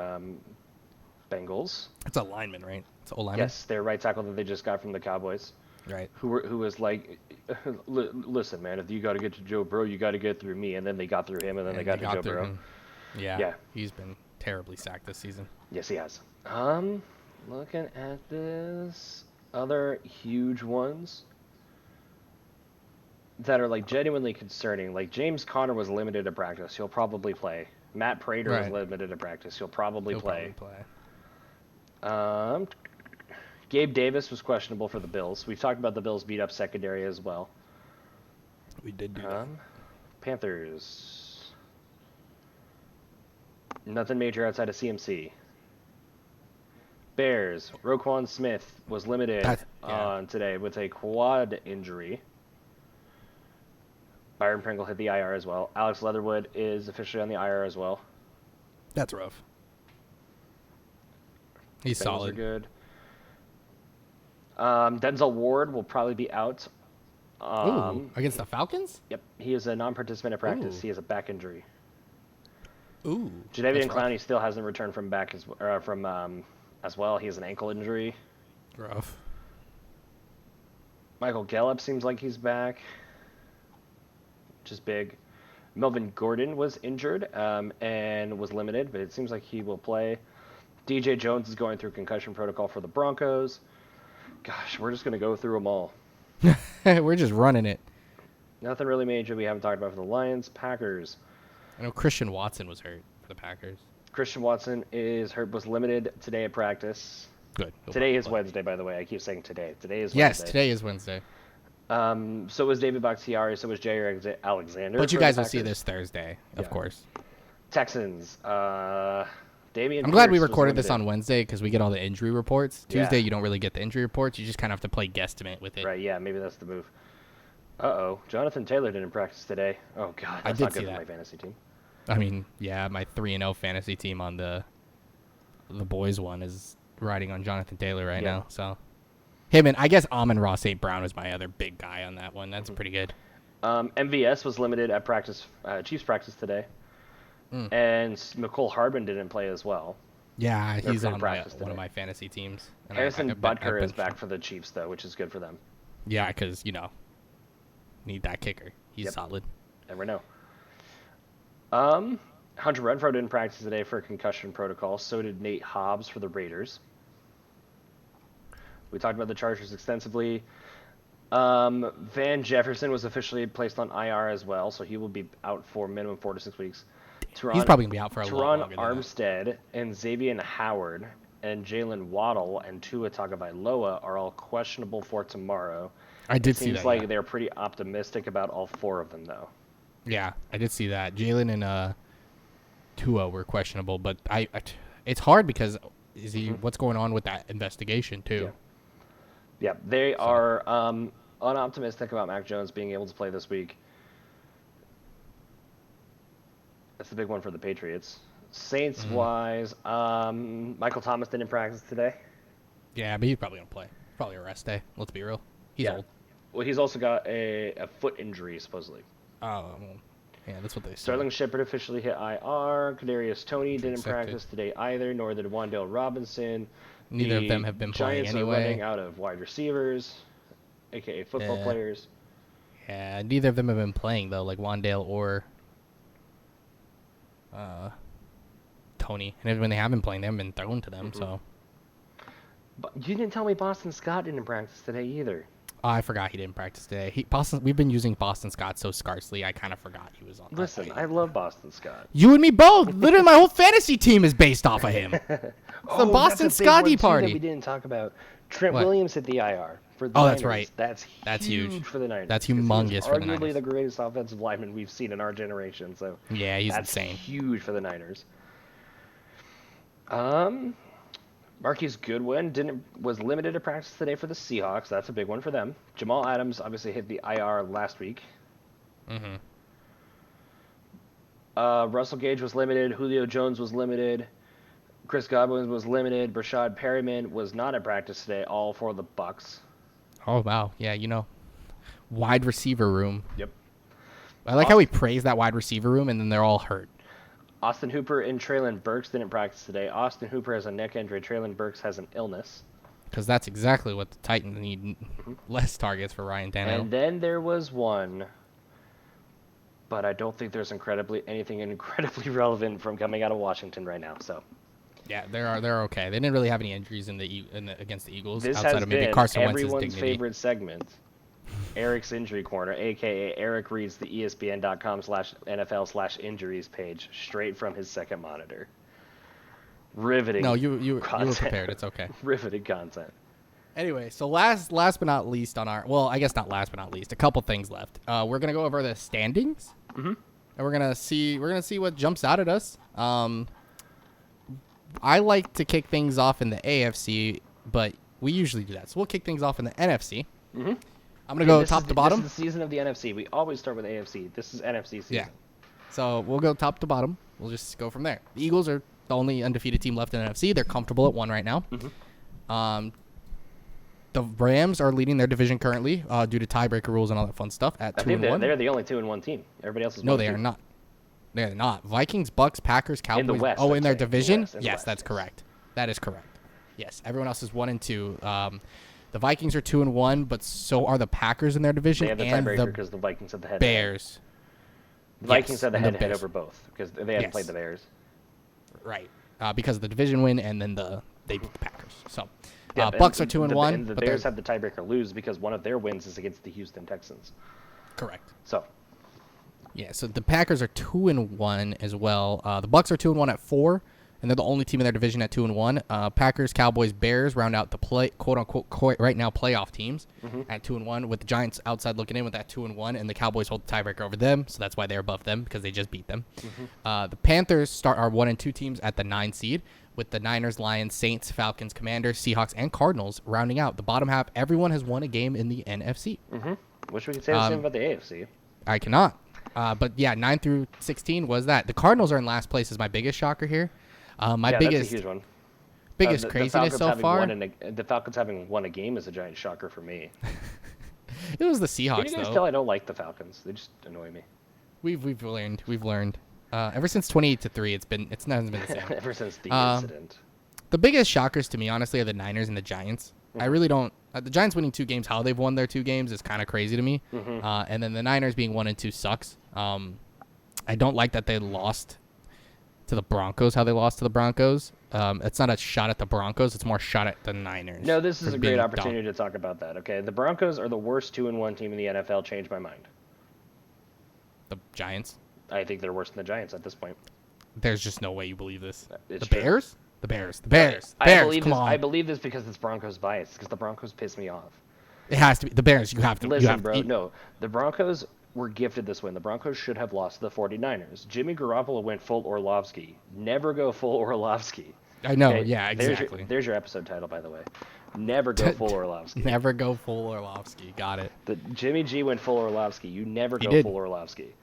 Bengals. It's a lineman, right? It's a lineman. Yes, their right tackle that they just got from the Cowboys. Right. Who was like, listen, man, if you got to get to Joe Burrow, you got to get through me. And then they got through him, and then they got to Joe Burrow. Him. Yeah. He's been terribly sacked this season. Yes, he has. Looking at this, other huge ones that are like genuinely concerning. Like James Conner was limited to practice. He'll probably play. Matt Prater was limited to practice. He'll probably play. Gabe Davis was questionable for the Bills. We've talked about the Bills beat up secondary as well. We did do that. Panthers. Nothing major outside of CMC. Bears. Roquan Smith was limited on today with a quad injury. Byron Pringle hit the IR as well. Alex Leatherwood is officially on the IR as well. That's rough. He's solid. Are good. Denzel Ward will probably be out. Against the Falcons? Yep. He is a non-participant at practice. He has a back injury. Ooh. Jadeveon Clowney still hasn't returned from back as well. He has an ankle injury. Rough. Michael Gallup seems like he's back. which is big. Melvin Gordon was injured and was limited, but it seems like he will play. DJ Jones is going through concussion protocol for the Broncos. Gosh, we're just going to go through them all. We're just running it. Nothing really major we haven't talked about for the Lions. Packers. I know Christian Watson was hurt for the Packers. Christian Watson is hurt, was limited today at practice. Good. Today is Wednesday, by the way. I keep saying today. Today is Wednesday. Yes, today is Wednesday. So was David Bakhtiari, so was Jair Alexander. But you guys will see this Thursday, of course. Texans. Davion I'm glad we Pierce was recorded this limited. on Wednesday because we get all the injury reports. Tuesday, you don't really get the injury reports. You just kind of have to play guesstimate with it. Right, yeah, maybe that's the move. Uh-oh. Jonathan Taylor didn't practice today. Oh, God. That's not good for my fantasy team. I mean, yeah, my 3-0 fantasy team on the boys one is riding on Jonathan Taylor right now. So him and I guess Amon-Ra St. Brown was my other big guy on that one. That's pretty good. MVS was limited at practice, Chiefs practice today. And McCole Hardman didn't play as well. Yeah, he's on one of my fantasy teams. And Harrison Butker is back for the Chiefs, though, which is good for them. Yeah, because, need that kicker. He's solid. Never know. Hunter Renfrow didn't practice today for concussion protocol. So did Nate Hobbs for the Raiders. We talked about the Chargers extensively. Van Jefferson was officially placed on IR as well, so he will be out for minimum 4 to 6 weeks. He's probably going to be out for a lot longer than Armstead and Xavier Howard and Jalen Waddle and Tua Tagovailoa are all questionable for tomorrow. I did see that. Seems like they're pretty optimistic about all 4 of them, though. Yeah, I did see that. Jalen and Tua were questionable, but it's hard because what's going on with that investigation too? Yeah, they are unoptimistic about Mac Jones being able to play this week. That's the big one for the Patriots. Saints-wise, Michael Thomas didn't practice today. Yeah, but he's probably going to play. Probably a rest day. Let's be real. He's old. Well, he's also got a foot injury, supposedly. Oh, yeah, that's what they said. Sterling Shepard officially hit IR. Kadarius Toney didn't practice today either, nor did Wan'Dale Robinson. Neither of them have been playing Giants anyway. Are running out of wide receivers, a.k.a. football players. Yeah, neither of them have been playing, though, like Wan'Dale or Toney. And when they have been playing, they haven't been thrown to them, so. But you didn't tell me Boston Scott didn't practice today either. Oh, I forgot he didn't practice today. We've been using Boston Scott so scarcely, I kind of forgot he was on. Listen, I love Boston Scott. You and me both. Literally, my whole fantasy team is based off of him. It's the Boston Scotty party. That we didn't talk about. Trent Williams hit the IR for the Niners. That's right. That's huge for the Niners. That's humongous for the Niners. Arguably the greatest offensive lineman we've seen in our generation. So yeah, he's insane. Huge for the Niners. Marquise Goodwin was limited to practice today for the Seahawks. That's a big one for them. Jamal Adams obviously hit the IR last week. Russell Gage was limited. Julio Jones was limited. Chris Godwin was limited. Brashad Perryman was not at practice today, all for the Bucks. Oh, wow. Yeah, wide receiver room. Yep. I like how we praise that wide receiver room, and then they're all hurt. Austin Hooper and Traylon Burks didn't practice today. Austin Hooper has a neck injury. Traylon Burks has an illness. Because that's exactly what the Titans need. Less targets for Ryan Tannehill. And then there was one, but I don't think there's anything incredibly relevant from coming out of Washington right now. So. Yeah, they're okay. They didn't really have any injuries against the Eagles this outside has of maybe been Carson Wentz's everyone's dignity. favorite segment, Eric's Injury Corner, a.k.a. Eric reads the ESPN.com/NFL/injuries page straight from his second monitor. Riveting. No, you were prepared. It's okay. Riveting content. Anyway, so last but not least I guess not last but not least, a couple things left. We're gonna go over the standings, and we're gonna see what jumps out at us. I like to kick things off in the AFC, but we usually do that. So we'll kick things off in the NFC. I'm going to go top to bottom. This is the season of the NFC. We always start with AFC. This is NFC season. Yeah. So we'll go top to bottom. We'll just go from there. The Eagles are the only undefeated team left in the NFC. They're comfortable at 1 right now. The Rams are leading their division currently due to tiebreaker rules and all that fun stuff at 2-1. They're the only 2-1 team. Everybody else is 1-2. No, they are not. They're not. Vikings, Bucks, Packers, Cowboys. In the West, in their division? Yes, that's correct. That is correct. Yes, everyone else is 1 and 2. The Vikings are 2-1, but so are the Packers in their division. They have the tiebreaker because the Vikings have the head. Bears. The Vikings Yes, had the and the head-to-head Bears. over both because they hadn't Yes. played the Bears. Right. Because of the division win, and then they beat the Packers. So, Yeah, Bucks are 2-1. And the but Bears they're- had the tiebreaker lose because one of their wins is against the Houston Texans. correct. So, Yeah, so the Packers are 2-1 as well. The Bucks are 2-1 at 4, and they're the only team in their division at 2-1. Packers, Cowboys, Bears round out the quote unquote right now playoff teams at 2-1, with the Giants outside looking in with that 2-1, and the Cowboys hold the tiebreaker over them, so that's why they're above them because they just beat them. The Panthers are 1-2 teams at the 9 seed, with the Niners, Lions, Saints, Falcons, Commanders, Seahawks, and Cardinals rounding out the bottom half. Everyone has won a game in the NFC. wish we could say the same about the AFC. I cannot. But yeah, 9 through 16 was that. The Cardinals are in last place is my biggest shocker here. My Yeah, biggest that's a huge one. biggest craziness so far. The Falcons having won a game is a giant shocker for me. It was the Can Seahawks you guys though. tell I don't like the Falcons? They just annoy me. We've learned. Ever since 28-3, it's not been the same. Ever since the incident. The biggest shockers to me, honestly, are the Niners and the Giants. I really don't. The Giants winning 2 games, how they've won their 2 games is kind of crazy to me. And then the Niners being 1-2 sucks. I don't like that they lost to the Broncos. How they lost to the Broncos. It's not a shot at the Broncos. It's more a shot at the Niners. No, this is for a being great dumb. opportunity to talk about that. Okay, the Broncos are the worst 2-1 team in the NFL. Changed my mind. The Giants. I think they're worse than the Giants at this point. There's just no way you believe this. It's The true. Bears? The Bears. The Bears. I Bears. believe Come this. on. I believe this because it's Broncos bias. Because the Broncos piss me off. It has to be the Bears. You have to. you Listen, have bro. To, No, the Broncos were gifted this win. The Broncos should have lost to the 49ers. Jimmy Garoppolo went full Orlovsky. Never go full Orlovsky. I know. Okay, Yeah. Exactly. There's your episode title, by the way. Never go full Orlovsky. Never go full Orlovsky. Got it. The Jimmy G went full Orlovsky. You never He go did. full Orlovsky.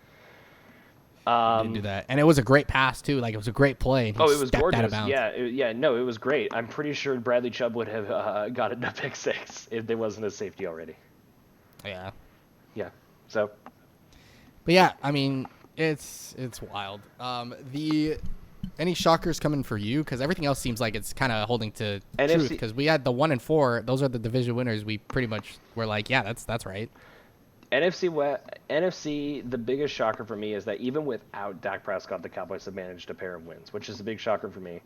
Didn't do that, and it was a great pass too. Like it was a great play. And he Oh, it was stepped gorgeous. Out of bounds. Yeah, no, it was great. I'm pretty sure Bradley Chubb would have gotten a pick 6 if there wasn't a safety already. Yeah. Yeah. So, But yeah, I mean, it's wild. Any shockers coming for you? Because everything else seems like it's kind of holding to NFC truth. Because we had the 1-4; those are the division winners. We pretty much were like, yeah, that's right. NFC, the biggest shocker for me is that even without Dak Prescott, the Cowboys have managed a pair of wins, which is a big shocker for me.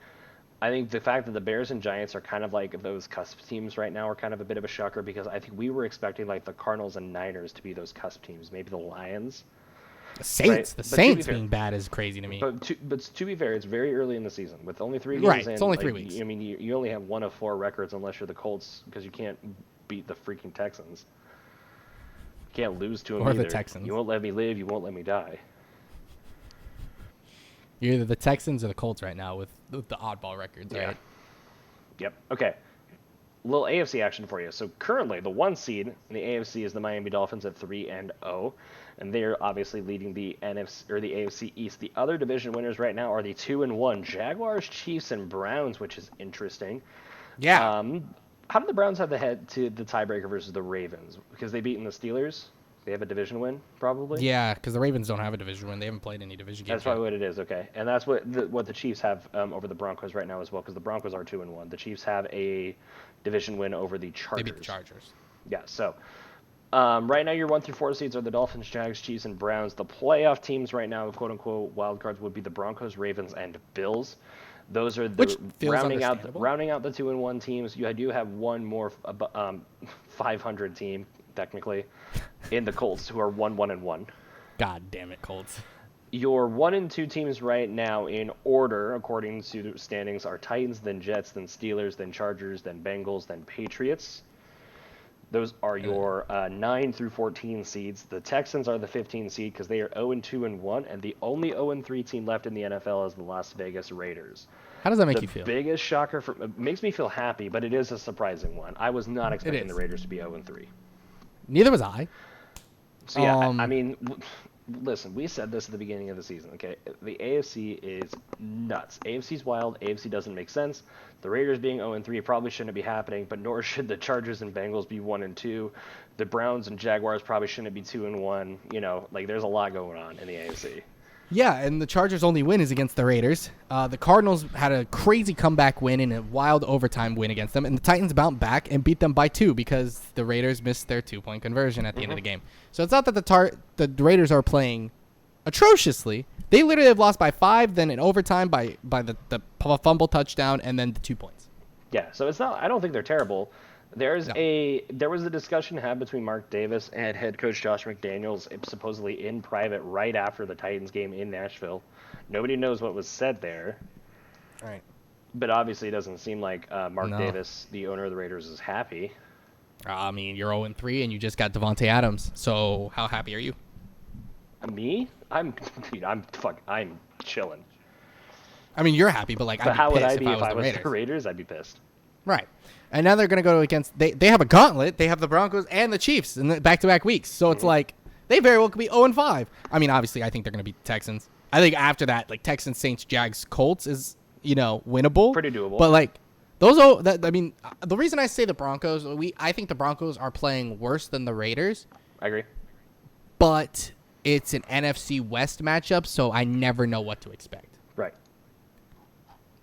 I think the fact that the Bears and Giants are kind of like those cusp teams right now are kind of a bit of a shocker because I think we were expecting like the Cardinals and Niners to be those cusp teams, maybe the Lions. The Saints, Right, the but to Saints be fair- being bad is crazy to me. But to be fair, it's very early in the season with only 3 games Right, in. it's only like, 3 weeks. I mean, you only have 1 of 4 records unless you're the Colts because you can't beat the freaking Texans. You can't lose to them Or the either. Texans. You won't let me live. You won't let me die. You're either the Texans or the Colts right now with the oddball records, Yeah. right? Yep. Okay. Little AFC action for you. So currently, the 1 seed in the AFC is the Miami Dolphins at 3-0, and they're obviously leading the NFC or the AFC East. The other division winners right now are the 2-1 Jaguars, Chiefs, and Browns, which is interesting. Yeah. How did the Browns have the head to the tiebreaker versus the Ravens? Because they beaten the Steelers. They have a division win, probably. Yeah, because the Ravens don't have a division win. They haven't played any division games. That's probably what it is. Okay, and that's what the Chiefs have over the Broncos right now as well. Because the Broncos are 2-1. The Chiefs have a division win over the Chargers. They beat the Chargers. Yeah. So right now, your 1 through 4 seeds are the Dolphins, Jags, Chiefs, and Browns. The playoff teams right now, quote unquote, wild cards would be the Broncos, Ravens, and Bills. Those are the Which feels rounding out understandable. the 2-1 teams. You do have one more 500 team technically in the Colts, who are 1-1. God damn it, Colts. Your 1 and 2 teams right now in order, according to standings, are Titans, then Jets, then Steelers, then Chargers, then Bengals, then Patriots. Those are your 9 through 14 seeds. The Texans are the 15 seed because they are 0-2-1, and the only 0-3 team left in the NFL is the Las Vegas Raiders. How does that make The you feel? biggest shocker it makes me feel happy, but it is a surprising one. I was not expecting is. the Raiders to be 0-3. Neither was I. So yeah, I mean, listen, we said this at the beginning of the season, okay? The AFC is nuts. AFC's wild. AFC doesn't make sense. The Raiders being 0-3 probably shouldn't be happening, but nor should the Chargers and Bengals be 1-2. The Browns and Jaguars probably shouldn't be 2-1. You know, like there's a lot going on in the AFC. Yeah, and the Chargers' only win is against the Raiders. The Cardinals had a crazy comeback win and a wild overtime win against them, and the Titans bounced back and beat them by 2 because the Raiders missed their 2-point conversion at the end of the game. So it's not that the Raiders are playing atrociously. They literally have lost by 5, then in overtime by the fumble touchdown, and then the 2 points. Yeah, so it's not. I don't think they're terrible. There was No. a discussion had between Mark Davis and head coach Josh McDaniels, supposedly in private, right after the Titans game in Nashville. Nobody knows what was said there, Right. but obviously it doesn't seem like Mark Davis, the owner of the Raiders, is happy. I mean, you're 0-3, and you just got Devontae Adams. So how happy are you? Me? I'm chilling. I mean, you're happy, but But how would I be if I was the Raiders? I'd be pissed. Right. And now they're going to go against they have a gauntlet. They have the Broncos and the Chiefs in the back-to-back weeks. So it's like they very well could be 0-5. I mean, obviously, I think they're going to beat the Texans. I think after that, like Texans, Saints, Jags, Colts is, winnable. Pretty doable. But like the reason I say the Broncos, I think the Broncos are playing worse than the Raiders. I agree. But it's an NFC West matchup, so I never know what to expect. Right.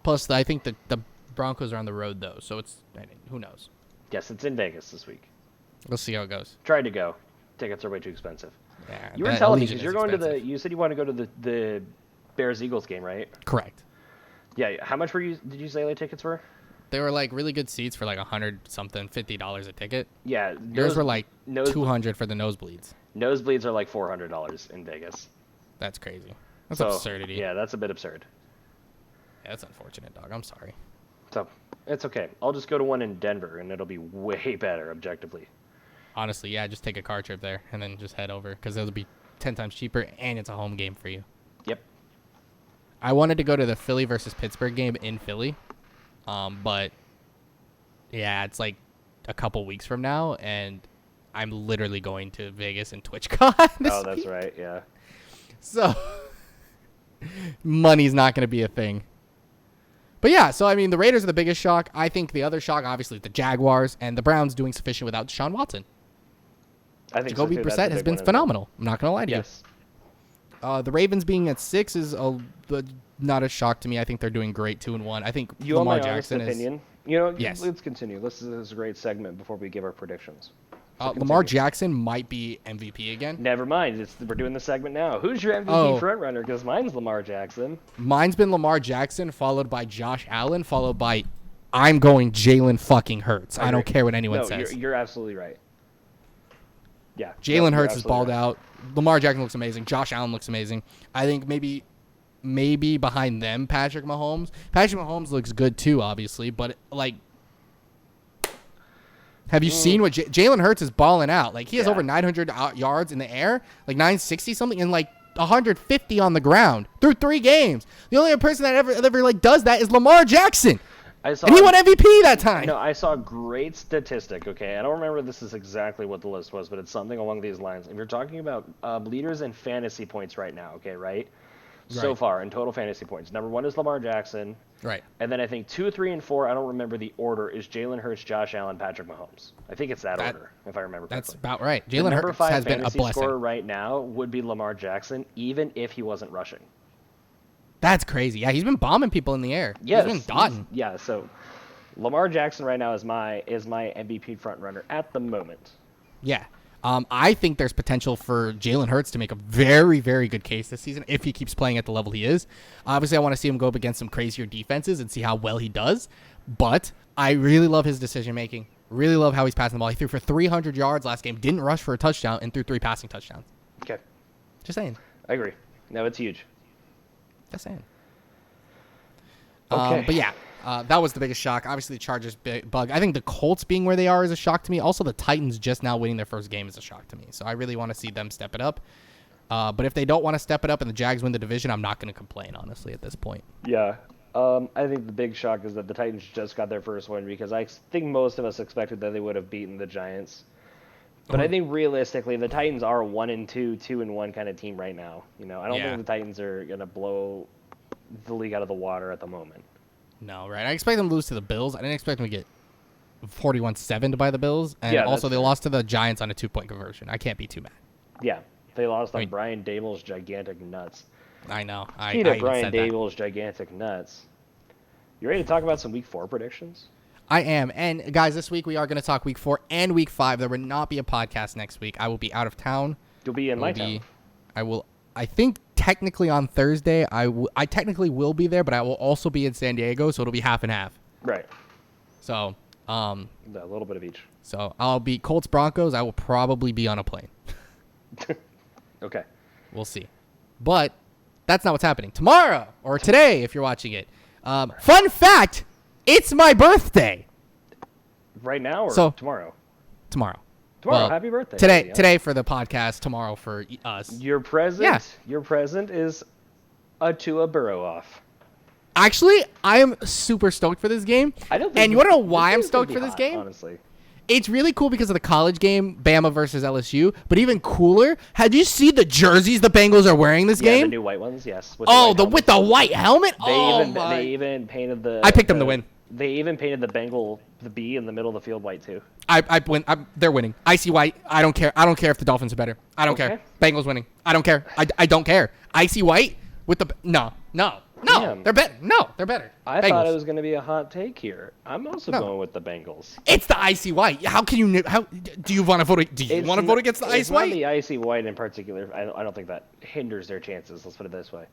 Plus, I think the Broncos are on the road, though, so who knows? Yes, it's in Vegas this week. We'll see how it goes. Tried to go. Tickets are way too expensive. Yeah, You were telling me because you're going to you said you want to go to the Bears-Eagles game, right? Correct. Yeah. How much did you say like tickets were? They were like really good seats for like $100-something, $50 a ticket. Yeah. Yours were like $200 for the nosebleeds. Nosebleeds are like $400 in Vegas. That's crazy. That's absurdity. Yeah, that's a bit absurd. Yeah, that's unfortunate, dog. I'm sorry. So it's okay. I'll just go to one in Denver, and it'll be way better objectively. Honestly, yeah, just take a car trip there and then just head over because it'll be 10 times cheaper and it's a home game for you. Yep. I wanted to go to the Philly versus Pittsburgh game in Philly, but yeah, it's like a couple weeks from now, and I'm literally going to Vegas and TwitchCon. Oh, that's right. Yeah. So money's not going to be a thing. But yeah, so I mean, the Raiders are the biggest shock. I think the other shock, obviously, the Jaguars and the Browns doing sufficient without Deshaun Watson. I think Jacoby Brissett has been phenomenal. I'm not going to lie to you. The Ravens being at 6 is not a shock to me. I think they're doing great, 2-1. I think Lamar Jackson is. Opinion? Yes. Let's continue. This is a great segment before we give our predictions. Lamar Jackson might be MVP again. Never mind. We're doing the segment now. Who's your MVP frontrunner? Because mine's Lamar Jackson. Mine's been Lamar Jackson, followed by Josh Allen, followed by I'm going Jalen fucking Hurts. I don't care what anyone says. You're absolutely right. Yeah. Jalen Hurts is balled out. Lamar Jackson looks amazing. Josh Allen looks amazing. I think maybe behind them, Patrick Mahomes. Patrick Mahomes looks good too, obviously, but like, have you seen what Jalen Hurts is balling out? Like, he has over 900 yards in the air, like 960 something, and like 150 on the ground through 3 games. The only other person that ever like does that is Lamar Jackson. And he won MVP that time. No, I saw a great statistic, okay? I don't remember this is exactly what the list was, but it's something along these lines. If you're talking about leaders in fantasy points right now, okay, right? So far in total fantasy points. Number 1 is Lamar Jackson. Right. And then I think 2, 3, and 4, I don't remember the order, is Jalen Hurts, Josh Allen, Patrick Mahomes. I think it's that order, if I remember correctly. That's about right. Jalen Hurts has been a blessing. Number 5 scorer right now would be Lamar Jackson, even if he wasn't rushing. That's crazy. Yeah, he's been bombing people in the air. Yes, he's been dotting. Yeah, so Lamar Jackson right now is my MVP frontrunner at the moment. Yeah. I think there's potential for Jalen Hurts to make a very, very good case this season if he keeps playing at the level he is. Obviously, I want to see him go up against some crazier defenses and see how well he does. But I really love his decision-making. Really love how he's passing the ball. He threw for 300 yards last game, didn't rush for a touchdown, and threw 3 passing touchdowns. Okay. Just saying. I agree. No, it's huge. Just saying. Okay. But yeah. That was the biggest shock. Obviously, the Chargers bug. I think the Colts being where they are is a shock to me. Also, the Titans just now winning their first game is a shock to me. So I really want to see them step it up. But if they don't want to step it up and the Jags win the division, I'm not going to complain, honestly, at this point. Yeah. I think the big shock is that the Titans just got their first win because I think most of us expected that they would have beaten the Giants. But I think realistically, the Titans are a 1-2, 2-1 kind of team right now. I don't think the Titans are going to blow the league out of the water at the moment. No, right. I expect them to lose to the Bills. I didn't expect them to get 41-7 by the Bills. And also, they lost to the Giants on a 2-point conversion. I can't be too mad. Yeah. They lost on Brian Daboll's gigantic nuts. I know. Brian Daboll's gigantic nuts. You ready to talk about some Week 4 predictions? I am. And, guys, this week we are going to talk Week 4 and Week 5. There will not be a podcast next week. I will be out of town. You'll be in my town. I think technically on Thursday I technically will be there, but I will also be in San Diego, so it'll be half and half. Right. So A little bit of each. So I'll be Colts Broncos. I will probably be on a plane. Okay. We'll see. But that's not what's happening tomorrow or today if you're watching it. Fun fact, it's my birthday. Right now or tomorrow? Tomorrow. Tomorrow. Well, Happy birthday. Today for the podcast, tomorrow for us. Your present is a Tua Burrow off. Actually, I am super stoked for this game. I don't think and you want to know why I'm stoked for this game? Honestly. It's really cool because of the college game, Bama versus LSU. But even cooler, had you seen the jerseys the Bengals are wearing this game? The new white ones, yes. With the white helmet? They even painted the... I picked them to win. They even painted the B in the middle of the field white, too. I win. They're winning. Icy white. I don't care. I don't care if the Dolphins are better. I don't care. Bengals winning. I don't care. I don't care. Icy white with the... No. Damn. They're better. No, they're better. I Bengals. thought it was going to be a hot take here. I'm also going with the Bengals. It's the icy white. How can you? How do you want to vote? Do you want to vote against the ice white? It's not the icy white in particular. I don't think that hinders their chances. Let's put it this way.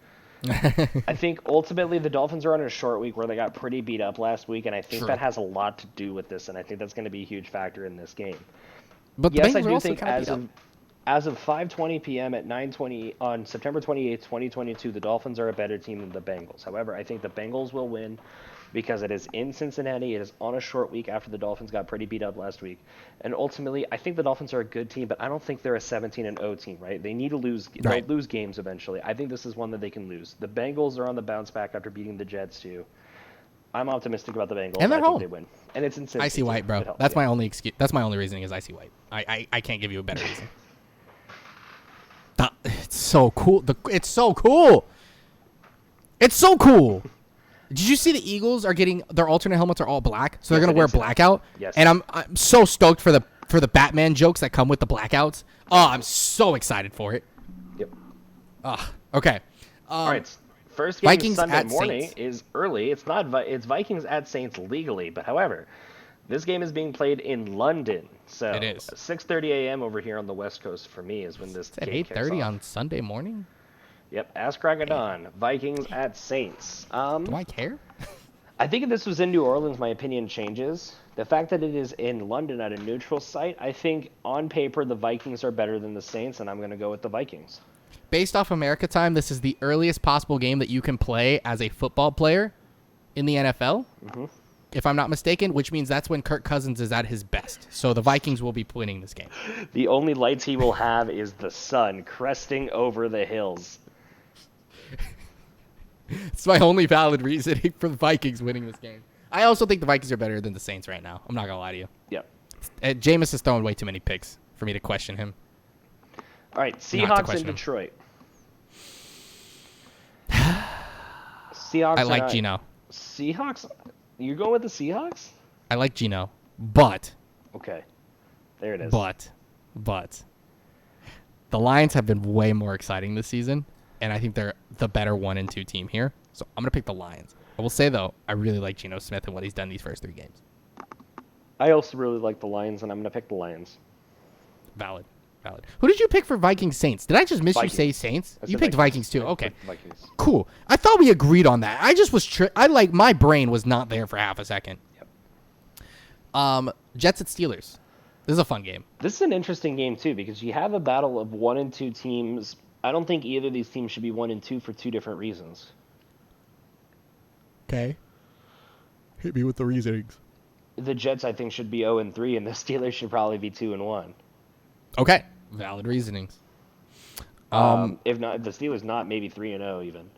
I think ultimately the Dolphins are on a short week where they got pretty beat up last week, and I think that has a lot to do with this, and I think that's going to be a huge factor in this game. But yes, I do think as of 5:20 p.m. at 9:20 on September 28th, 2022, the Dolphins are a better team than the Bengals. However, I think the Bengals will win because it is in Cincinnati. It is on a short week after the Dolphins got pretty beat up last week. And ultimately, I think the Dolphins are a good team, but I don't think they're a 17-0 team, right? They need to lose. They'll lose games eventually. I think this is one that they can lose. The Bengals are on the bounce back after beating the Jets, too. I'm optimistic about the Bengals. And they're I home. think they win. And it's in Cincinnati. Icy white, bro. That's my only excuse. That's my only reasoning is icy white. I can't give you a better reason. It's so cool. It's so cool. It's so cool. Did you see the Eagles are getting their alternate helmets are all black, so they're gonna wear blackout? Yes. And I'm so stoked for the Batman jokes that come with the blackouts. Oh, I'm so excited for it. Yep. Okay. All right. First game Vikings Sunday at morning Saints. is early. It's not. It's Vikings at Saints legally, but however, this game is being played in London, so it is 6:30 a.m. over here on the West Coast for me is when this at game kicks 8:30 off. on Sunday morning. Yep, ask Ragadon. Vikings at Saints. Do I care? I think if this was in New Orleans, my opinion changes. The fact that it is in London at a neutral site, I think on paper the Vikings are better than the Saints, and I'm going to go with the Vikings. Based off America time, this is the earliest possible game that you can play as a football player in the NFL. Mm-hmm. If I'm not mistaken, which means that's when Kirk Cousins is at his best. So the Vikings will be winning this game. The only lights he will have is the sun cresting over the hills. It's my only valid reasoning for the Vikings winning this game. I also think the Vikings are better than the Saints right now. I'm not going to lie to you. Yep. Jameis is throwing way too many picks for me to question him. All right, Seahawks in Detroit. Seahawks. I like Geno. Seahawks? You're going with the Seahawks? I like Geno, but. Okay. There it is. But. The Lions have been way more exciting this season, and I think they're the better 1 and 2 team here. So I'm going to pick the Lions. I will say, though, I really like Geno Smith and what he's done these first 3 games. I also really like the Lions, and I'm going to pick the Lions. Valid. Who did you pick for Vikings Saints? Did I just miss you say Saints? You picked Vikings too. Okay. Vikings. Cool. I thought we agreed on that. I just was my brain was not there for half a second. Yep. Jets at Steelers. This is a fun game. This is an interesting game too because you have a battle of 1 and 2 teams. I don't think either of these teams should be 1 and 2 for 2 different reasons. Okay. Hit me with the reasonings. The Jets I think should be 0 and 3 and the Steelers should probably be 2 and 1. Okay. Valid reasonings. If not, the Steelers not maybe 3 and 0 even,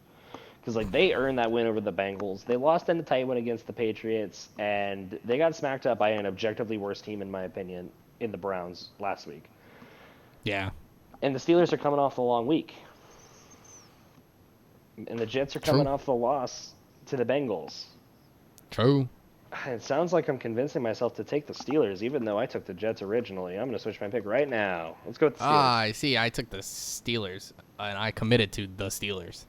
because like they earned that win over the Bengals. They lost in the tight one against the Patriots, and they got smacked up by an objectively worse team in my opinion in the Browns last week. Yeah. And the Steelers are coming off the long week, and the Jets are coming off the loss to the Bengals. True. It sounds like I'm convincing myself to take the Steelers, even though I took the Jets originally. I'm going to switch my pick right now. Let's go with the Steelers. I see. I took the Steelers, and I committed to the Steelers.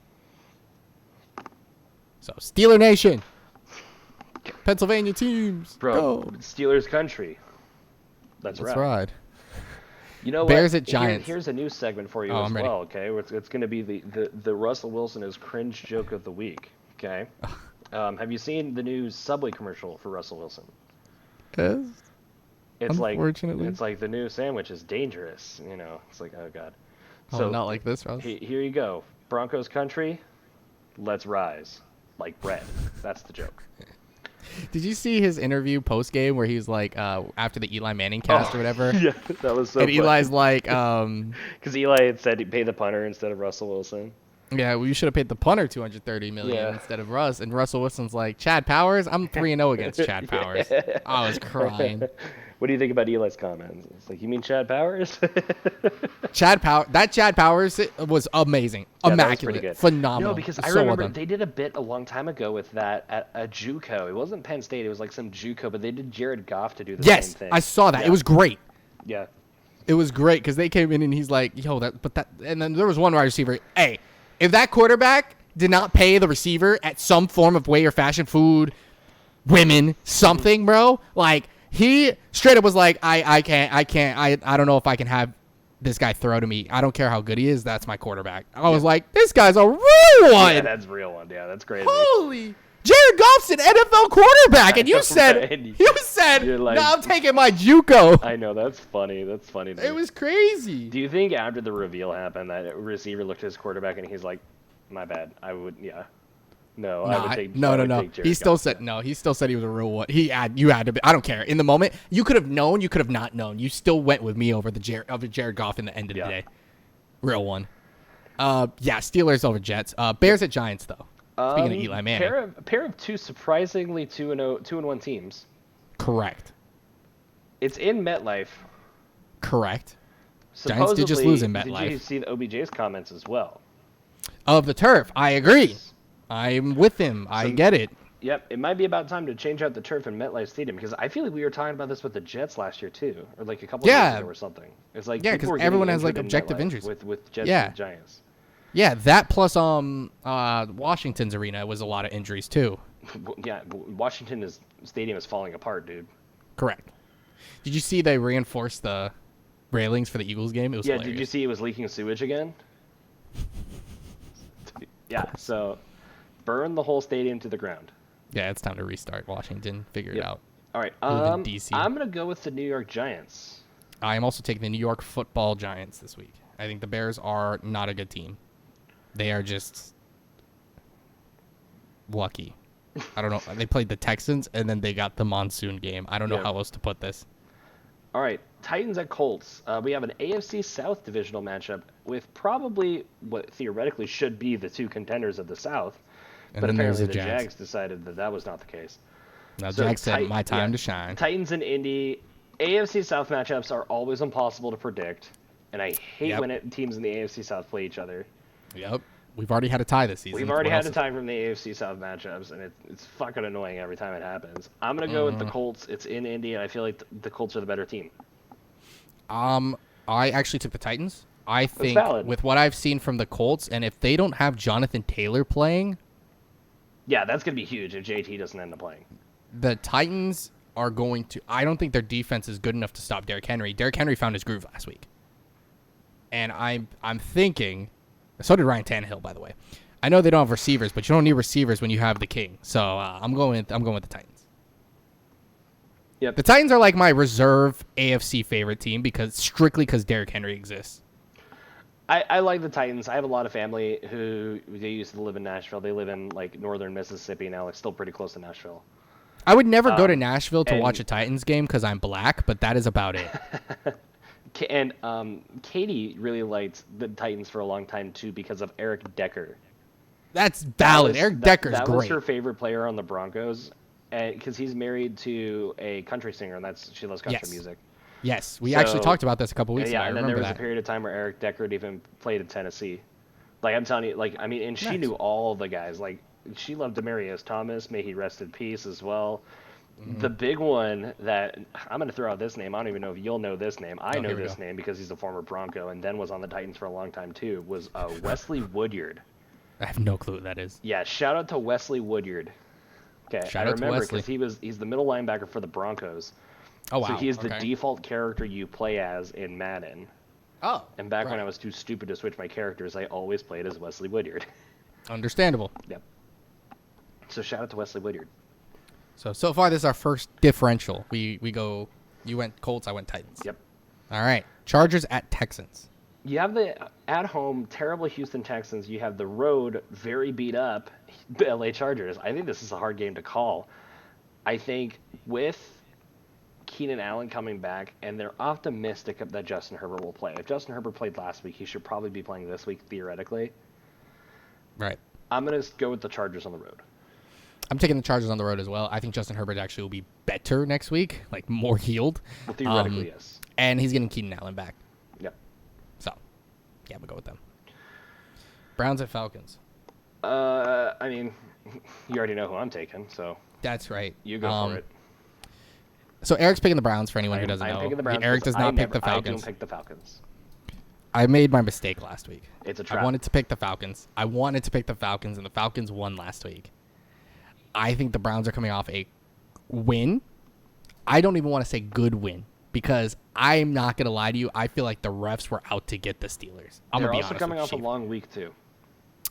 So, Steeler Nation. Pennsylvania teams. Bro, go. Steelers country. Let's ride. You know Bears what? at Giants. Here's a new segment for you Oh, as I'm ready. well. Okay, it's going to be the Russell Wilson is cringe joke of the week. Okay. Have you seen the new Subway commercial for Russell Wilson? Yes. It's Unfortunately. like the new sandwich is dangerous. You know, it's like, oh god. Oh, So not like this, Russ. here you go. Broncos country, let's rise like bread. That's the joke. Did you see his interview post game where he's like, after the Eli Manning cast or whatever? Yeah, that was so And funny. Eli's like, Because Eli had said he'd pay the punter instead of Russell Wilson. yeah, well, you should have paid the punter $230 million Yeah. instead of Russ. And Russell Wilson's like, Chad Powers, I'm 3-0 against Chad Powers. I was crying. What do you think about Eli's comments? It's like, you mean Chad Powers? Chad Powers was amazing, Yeah, that was immaculate, pretty good. phenomenal. No, because I So well remember done. they did a bit a long time ago with that at a JUCO. It wasn't Penn State. It was like some JUCO, but they did Jared Goff to do the Yes, same thing. I saw that. Yeah. It was great. Yeah. It was great because they came in and he's like, yo, and then there was one wide receiver. Hey, if that quarterback did not pay the receiver at some form of way or fashion, food, women, something, bro, like he straight up was like, I don't know if I can have this guy throw to me. I don't care how good he is. That's my quarterback. I was like, this guy's a real one. Yeah, that's a real one. Yeah, that's crazy. Holy. Jared Goff's an NFL quarterback, and you said, Right. You're like- no, I'm taking my JUCO. I know, that's funny. That's funny. Dude. It was crazy. Do you think after the reveal happened that receiver looked at his quarterback and he's like, my bad. I would, yeah. No, I would take No. I would take Jared He still Goff. said no. He still said he was a real one. You had to be. I don't care. In the moment, you could have known. You could have not known. You still went with me over Jared Goff in the end of the day. Real one. Yeah. Steelers over Jets. Bears at Giants though. Speaking of Eli Manning. Pair of two surprisingly 2-1 teams. Correct. It's in MetLife. Correct. Giants did just Supposedly, lose in Did you MetLife. see the OBJ's comments as well? Of the turf, I agree. I'm with him. I get it. Yep, it might be about time to change out the turf in MetLife Stadium because I feel like we were talking about this with the Jets last year too, or like a couple of years ago or something. It's like Yeah, people 'cause were getting everyone has, like, injured in objective MetLife injuries. with Jets Yeah. and Giants. Yeah, that plus Washington's arena was a lot of injuries too. Yeah, Washington stadium is falling apart, dude. Correct. Did you see they reinforced the railings for the Eagles game? It was hilarious. Did you see it was leaking sewage again? Yeah, so burn the whole stadium to the ground. Yeah, it's time to restart Washington. Figure it out. All right, Move in DC. I'm gonna go with the New York Giants. I am also taking the New York Football Giants this week. I think the Bears are not a good team. They are just lucky. I don't know. They played the Texans and then they got the monsoon game. I don't know how else to put this. All right, Titans at Colts. We have an AFC South divisional matchup with probably what theoretically should be the two contenders of the South, And but then there's apparently the the Jags. Jags decided that was not the case. Now, So Jack said, my time to shine. Titans and Indy. AFC South matchups are always impossible to predict, and I hate when teams in the AFC South play each other. Yep. We've already had a tie this season. We've already had a tie from the AFC South matchups, and it's fucking annoying every time it happens. I'm going to go with the Colts. It's in Indy, and I feel like the Colts are the better team. I actually took the Titans. I think valid. with what I've seen from the Colts, and if they don't have Jonathan Taylor playing, Yeah, that's going to be huge if JT doesn't end up playing. the Titans are going to... I don't think their defense is good enough to stop Derrick Henry. Derrick Henry found his groove last week. And I'm thinking... So did Ryan Tannehill, by the way. I know they don't have receivers, but you don't need receivers when you have the king. So I'm going with the Titans. Yep. The Titans are like my reserve AFC favorite team strictly because Derrick Henry exists. I like the Titans. I have a lot of family who they used to live in Nashville. They live in like northern Mississippi now, like still pretty close to Nashville. I would never go to Nashville to and- watch a Titans game because I'm black, but that is about it. And Katie really liked the Titans for a long time too because of Eric Decker. That's valid. Eric Decker's that great. was her favorite player on the Broncos, and because he's married to a country singer, and she loves country music. Yes, we actually talked about this a couple weeks ago. I and then there remember was a period of time where Eric Decker had even played in Tennessee. Like I'm telling you, and she knew all the guys. Like she loved Demaryius Thomas, may he rest in peace as well. Mm-hmm. The big one that I'm going to throw out this name. I don't even know if you'll know this name. I know here we this go. name because he's a former Bronco and then was on the Titans for a long time too. Was Wesley Woodyard. I have no clue what that is. Yeah, shout out to Wesley Woodyard. Okay, Shout I out to remember Wesley. because he's the middle linebacker for the Broncos. Oh, wow. So he is the Okay. default character you play as in Madden. Oh. And back when right. I was too stupid to switch my characters, I always played as Wesley Woodyard. Understandable. Yep. So shout out to Wesley Woodyard. So far, this is our first differential. We go. You went Colts. I went Titans. Yep. All right. Chargers at Texans. You have the at-home terrible Houston Texans. You have the road very beat up LA Chargers. I think this is a hard game to call. I think with Keenan Allen coming back, and they're optimistic that Justin Herbert will play. If Justin Herbert played last week, he should probably be playing this week theoretically. Right. I'm going to go with the Chargers on the road. I'm taking the Chargers on the road as well. I think Justin Herbert actually will be better next week, like more healed. Well, theoretically, yes. And he's getting Keenan Allen back. Yep. So, yeah, we'll go with them. Browns at Falcons. I mean, you already know who I'm taking, so That's right. you go for it. So Eric's picking the Browns for anyone who I'm doesn't know. picking the Browns Eric does not pick the I Falcons. don't pick the Falcons. I made my mistake last week. It's a trap. I wanted to pick the Falcons. And the Falcons won last week. I think the Browns are coming off a win. I don't even want to say good win because I'm not going to lie to you. I feel like the refs were out to get the Steelers. They're also coming off a long week, too.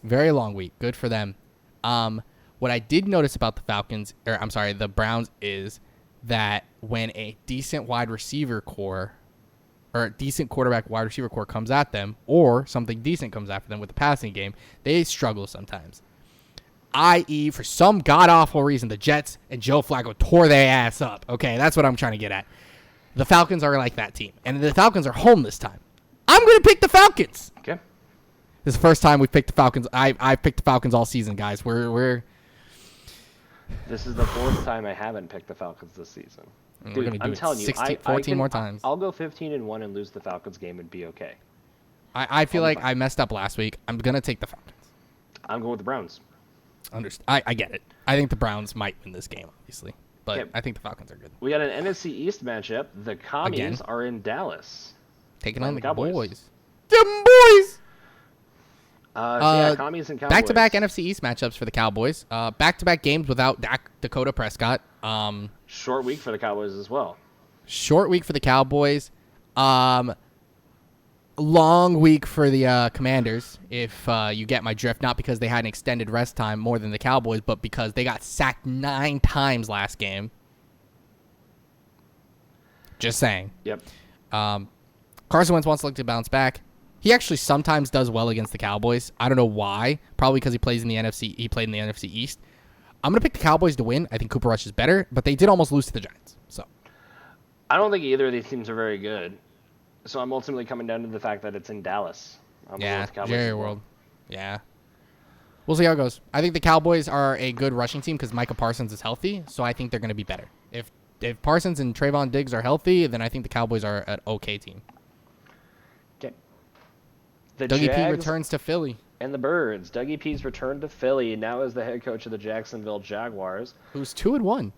Very long week. Good for them. What I did notice about the Browns is that when a decent wide receiver core or a decent quarterback wide receiver core comes at them or something decent comes after them with the passing game, they struggle sometimes. I.e., for some god-awful reason, the Jets and Joe Flacco tore their ass up. Okay, that's what I'm trying to get at. The Falcons are like that team. And the Falcons are home this time. I'm going to pick the Falcons. Okay. This is the first time we've picked the Falcons. I've picked the Falcons all season, guys. This is the fourth time I haven't picked the Falcons this season. We're Dude, going to do I'm it telling 16, you, 14 more times. I'll go 15-1 and lose the Falcons game and be okay. I feel like I messed up last week. I'm going to take the Falcons. I'm going with the Browns. I get it. I think the Browns might win this game, obviously. But Okay. I think the Falcons are good. We got an NFC East matchup. The Commies Again? are in Dallas. Taking Playing on the the Cowboys. boys. Them boys! Commies and Cowboys. Back-to-back NFC East matchups for the Cowboys. Back-to-back games without Dakota Prescott. Short week for the Cowboys as well. Short week for the Cowboys. Long week for the Commanders, if you get my drift. Not because they had an extended rest time more than the Cowboys, but because they got sacked 9 times last game. Just saying. Yep. Carson Wentz wants to look to bounce back. He actually sometimes does well against the Cowboys. I don't know why. Probably because he plays in the NFC. He played in the NFC East. I'm gonna pick the Cowboys to win. I think Cooper Rush is better, but they did almost lose to the Giants. So I don't think either of these teams are very good. So I'm ultimately coming down to the fact that it's in Dallas. I'm going with the Cowboys Jerry as well. World. Yeah. We'll see how it goes. I think the Cowboys are a good rushing team because Micah Parsons is healthy, so I think they're going to be better. If Parsons and Trayvon Diggs are healthy, then I think the Cowboys are an okay team. Okay. The Dougie P Jags returns to Philly. and the Birds. Dougie P's returned to Philly. Now is the head coach of the Jacksonville Jaguars. Who's 2-1.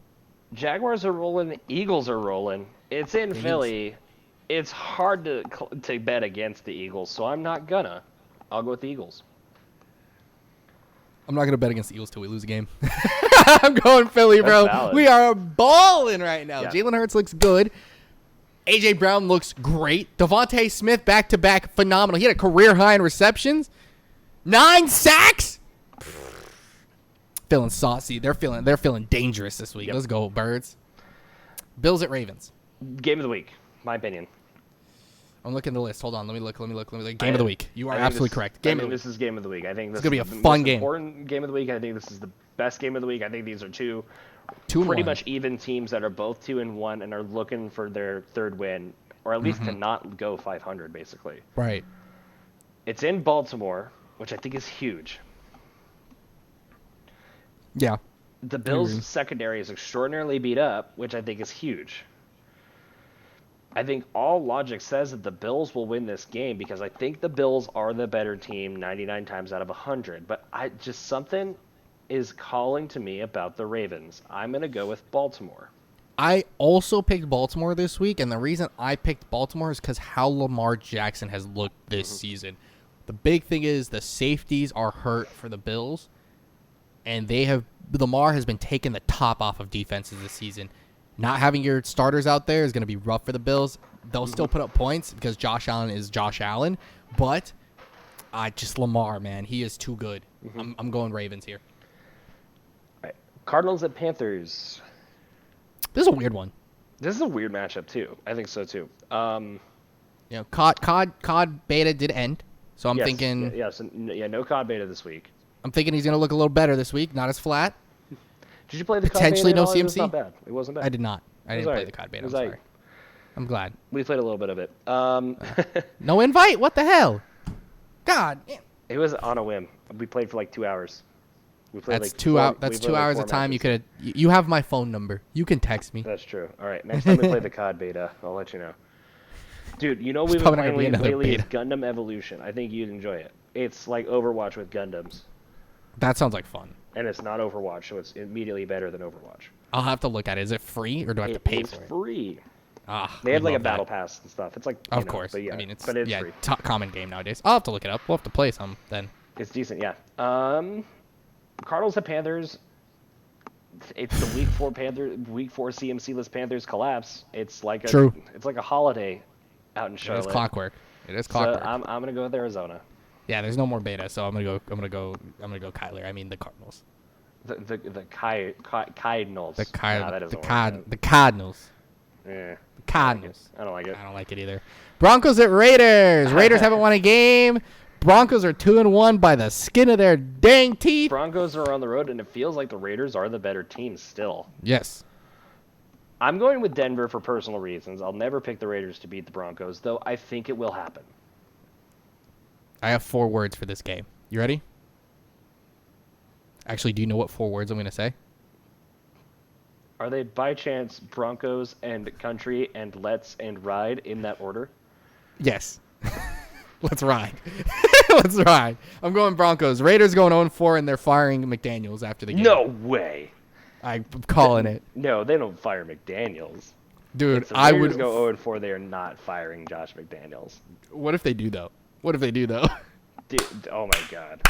Jaguars are rolling. Eagles are rolling. It's in Philly. It's hard to bet against the Eagles, so I'm not gonna. I'll go with the Eagles. I'm not going to bet against the Eagles till we lose a game. I'm going Philly, bro. That's valid. We are balling right now. Yeah. Jalen Hurts looks good. A.J. Brown looks great. Devontae Smith back-to-back phenomenal. He had a career high in receptions. 9 sacks. Feeling saucy. They're feeling dangerous this week. Yep. Let's go, Birds. Bills at Ravens. Game of the week, my opinion. I'm looking at the list. Hold on. Let me look. Game of the week. You are absolutely correct. Game of the week. This is game of the week. I think this gonna be is a the fun most game. important game of the week. I think this is the best game of the week. I think these are two and pretty one. much even teams that are both 2-1 and are looking for their third win, or at least to not go 500, basically. Right. It's in Baltimore, which I think is huge. Yeah. The Bills' secondary is extraordinarily beat up, which I think is huge. I think all logic says that the Bills will win this game because I think the Bills are the better team 99 times out of 100. But something is calling to me about the Ravens. I'm going to go with Baltimore. I also picked Baltimore this week, and the reason I picked Baltimore is because how Lamar Jackson has looked this season. The big thing is the safeties are hurt for the Bills, and Lamar has been taking the top off of defenses this season. not having your starters out there is going to be rough for the Bills. They'll still put up points because Josh Allen is Josh Allen, but just Lamar, man, he is too good. I'm going Ravens here. All right. Cardinals at Panthers. This is a weird one. This is a weird matchup too. I think so too. COD beta did end, so I'm thinking. No COD beta this week. I'm thinking he's going to look a little better this week, not as flat. Did you play the potentially COD beta? No It was CMC? not bad. It wasn't bad. I did not. I didn't play the COD beta. I'm sorry. I'm glad. We played a little bit of it. No invite? What the hell? God. It was on a whim. We played for like 2 hours. We played That's like 2 hours. That's 2 hours of time. Matches. You have my phone number. You can text me. That's true. All right. Next time we play the COD beta, I'll let you know. Dude, you know we've been probably not playing gonna be lately is another Gundam Evolution. I think you'd enjoy it. It's like Overwatch with Gundams. That sounds like fun. And it's not Overwatch, so it's immediately better than Overwatch. I'll have to look at it. Is it free or do I have to pay for it? It's free. They have like a battle pass and stuff. It's like of course. But yeah, I mean, it's free. common game nowadays. I'll have to look it up. We'll have to play some then. It's decent, yeah. Cardinals at Panthers. It's the week 4 CMC-less Panthers collapse. It's like a holiday out in Charlotte. It's clockwork. It is clockwork. So I'm gonna go with Arizona. Yeah, there's no more beta, so I'm gonna go Kyler. I mean the Cardinals. The Cardinals. The Cardinals. Yeah. The Cardinals. I don't like it. I don't like it either. Broncos at Raiders. Raiders haven't won a game. Broncos are 2-1 by the skin of their dang teeth. Broncos are on the road, and it feels like the Raiders are the better team still. Yes. I'm going with Denver for personal reasons. I'll never pick the Raiders to beat the Broncos, though I think it will happen. I have 4 words for this game. You ready? Actually, do you know what 4 words I'm going to say? Are they by chance Broncos and country and let's and ride in that order? Yes. Let's ride. Let's ride. I'm going Broncos. Raiders going 0-4, and they're firing McDaniels after the game. No way. I'm calling it. No, they don't fire McDaniels. Dude, if the I Raiders would go 0-4. They are not firing Josh McDaniels. What if they do, though? Dude, oh my God.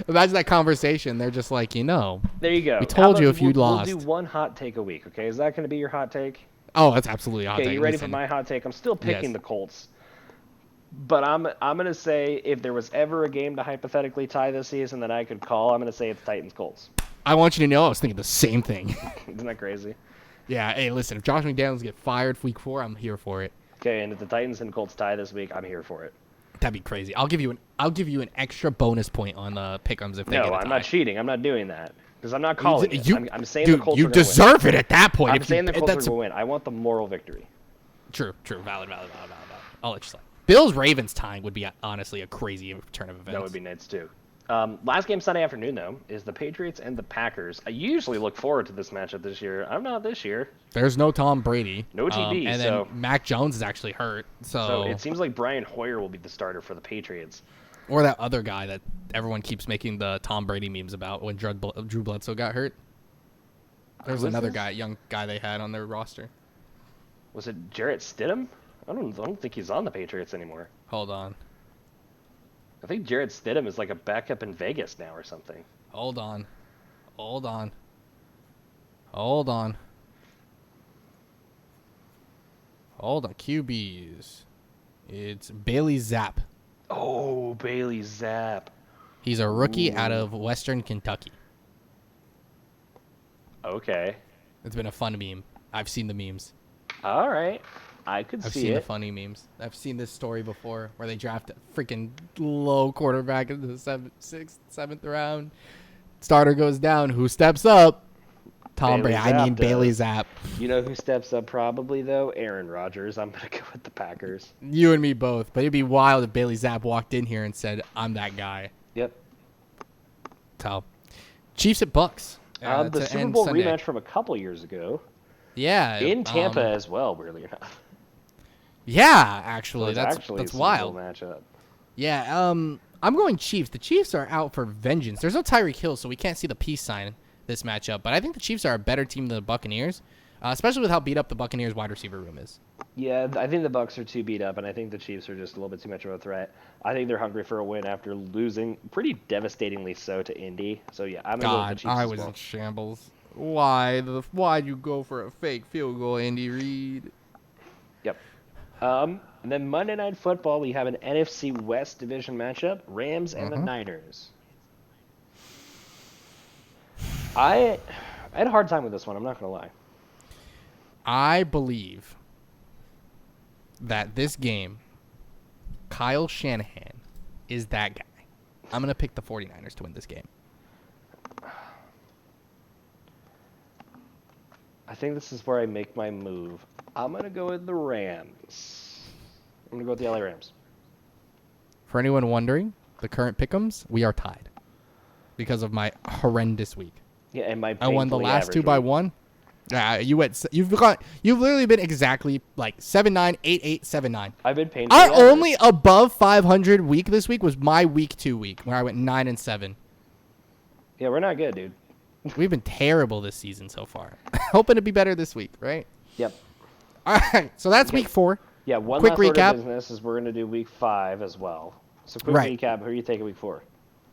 Imagine that conversation. They're just like, There you go. We told you if you'd lost. We'll do one hot take a week, okay? Is that going to be your hot take? Oh, that's absolutely a hot take. Okay, you ready for my hot take? I'm still picking the Colts. But I'm going to say if there was ever a game to hypothetically tie this season that I could call, I'm going to say it's Titans-Colts. I want you to know I was thinking the same thing. Isn't that crazy? Yeah, hey, listen, if Josh McDaniels get fired week 4, I'm here for it. Okay, and if the Titans and Colts tie this week, I'm here for it. That'd be crazy. I'll give you an extra bonus point on pick'ems if they get a tie. No, I'm not cheating. I'm not doing that. Because I'm not calling it. I'm saying dude, the Colts you are going to win. deserve it at that point. I'm saying the Colts are going to win. I want the moral victory. True. Valid. I'll let you slide. Bills-Ravens tying would be honestly a crazy turn of events. That would be nuts too. Last game Sunday afternoon, though, is the Patriots and the Packers. I usually look forward to this matchup this year. I'm not this year. There's no Tom Brady. No TB. And then Mac Jones is actually hurt. So it seems like Brian Hoyer will be the starter for the Patriots. Or that other guy that everyone keeps making the Tom Brady memes about when Drew Bledsoe got hurt. There's another young guy they had on their roster. Was it Jarrett Stidham? I don't think he's on the Patriots anymore. Hold on. I think Jarrett Stidham is like a backup in Vegas now or something. Hold on. QBs. It's Bailey Zapp. Oh, Bailey Zapp. He's a rookie out of Western Kentucky. Okay. It's been a fun meme. I've seen the memes. All right. I've seen the funny memes. I've seen this story before where they draft a freaking low quarterback in the 6th, 7th round. Starter goes down. Who steps up? Bailey Zapp. You know who steps up probably, though? Aaron Rodgers. I'm going to go with the Packers. You and me both. But it'd be wild if Bailey Zapp walked in here and said, I'm that guy. Yep. So, Chiefs at Bucks. The Super Bowl rematch from a couple years ago. Yeah. In Tampa as well, weirdly enough. Yeah, actually. So that's wild. Matchup. Yeah, I'm going Chiefs. The Chiefs are out for vengeance. There's no Tyreek Hill, so we can't see the peace sign this matchup. But I think the Chiefs are a better team than the Buccaneers, especially with how beat up the Buccaneers wide receiver room is. Yeah, I think the Bucs are too beat up, and I think the Chiefs are just a little bit too much of a threat. I think they're hungry for a win after losing pretty devastatingly so to Indy. So, yeah, I'm going to go with the Chiefs I as was well. in shambles. Why'd you go for a fake field goal, Andy Reid? Yep. And then Monday Night Football, we have an NFC West division matchup, Rams and the Niners. I had a hard time with this one, I'm not going to lie. I believe that this game, Kyle Shanahan is that guy. I'm going to pick the 49ers to win this game. I think this is where I make my move. I'm going to go with the Rams. I'm going to go with the LA Rams. For anyone wondering, the current pick'ems, we are tied because of my horrendous week. Yeah, and my I won the last two week. by one. Yeah, you've literally been exactly like 7-9, 8-8, 7-9. I've been painfully Our average. only above 500 week this week was my week 2 week where I went 9-7. Yeah, we're not good, dude. We've been terrible this season so far. Hoping to be better this week, right? Yep. All right, so that's week 4. Yeah, one quick last order recap. of business is we're going to do week 5 as well. So quick Right. recap, who are you taking week 4?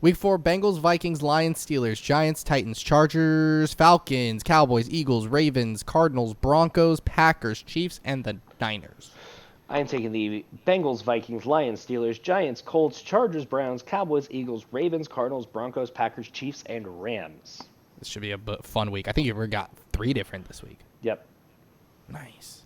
Week 4, Bengals, Vikings, Lions, Steelers, Giants, Titans, Chargers, Falcons, Cowboys, Eagles, Ravens, Cardinals, Broncos, Packers, Chiefs, and the Niners. I am taking the Bengals, Vikings, Lions, Steelers, Giants, Colts, Chargers, Browns, Cowboys, Eagles, Ravens, Cardinals, Broncos, Packers, Chiefs, and Rams. This should be a fun week. I think you've got 3 different this week. Yep. Nice.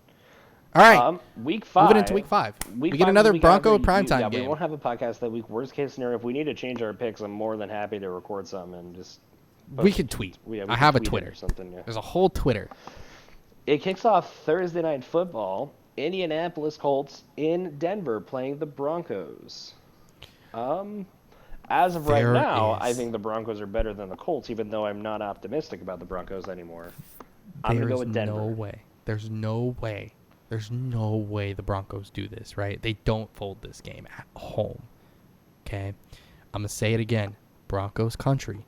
All right. Week 5. Moving into week 5. We get 5 another is week Bronco after primetime Yeah, game. we won't have a podcast that week. Worst case scenario, if we need to change our picks, I'm more than happy to record some and just. We could tweet. We I can have a tweet it Twitter. or something. Yeah. There's a whole Twitter. It kicks off Thursday Night Football. Indianapolis Colts in Denver playing the Broncos. As of right There now, I is- think the Broncos are better than the Colts, even though I'm not optimistic about the Broncos anymore. I'm going to go with Denver. no way. There's no way. There's no way the Broncos do this, right? They don't fold this game at home. Okay? I'm going to say it again. Broncos country.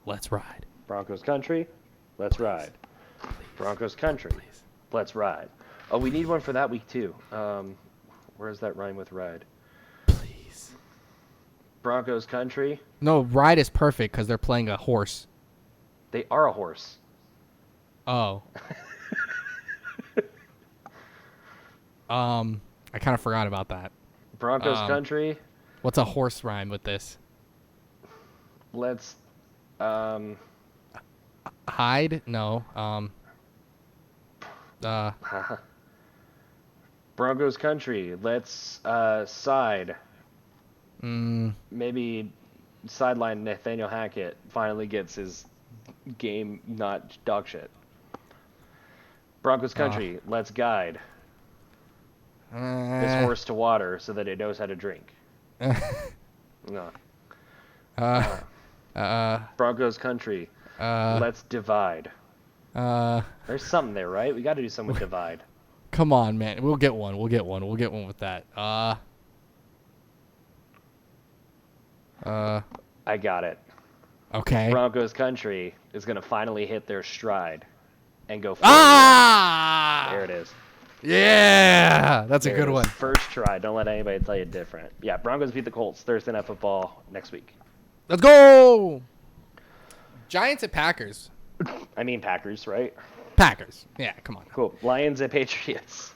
Let's ride. Broncos country, let's ride. Broncos country, Please. let's ride. Oh, we need one for that week, too. Where's that rhyme with ride? Please. Broncos country, No, ride is perfect because they're playing a horse. they are a horse. Oh. I kind of forgot about that. Broncos country, What's a horse rhyme with this? let's Hide? No. Broncos country, let's side. Maybe sideline Nathaniel Hackett finally gets his game not dog shit. Broncos country, let's guide this horse to water so that it knows how to drink. No. Broncos country, let's divide. There's something there, right? We got to do something with divide. Come on, man. We'll get one. We'll get one with that. I got it. Okay. Broncos country is going to finally hit their stride and go. There it is. Yeah, that's There a it good is. one. First try. Don't let anybody tell you different. Yeah, Broncos beat the Colts Thursday Night Football next week. Let's go. Giants at Packers. I mean Packers, right? Packers. Yeah, come on. Cool. Lions at Patriots.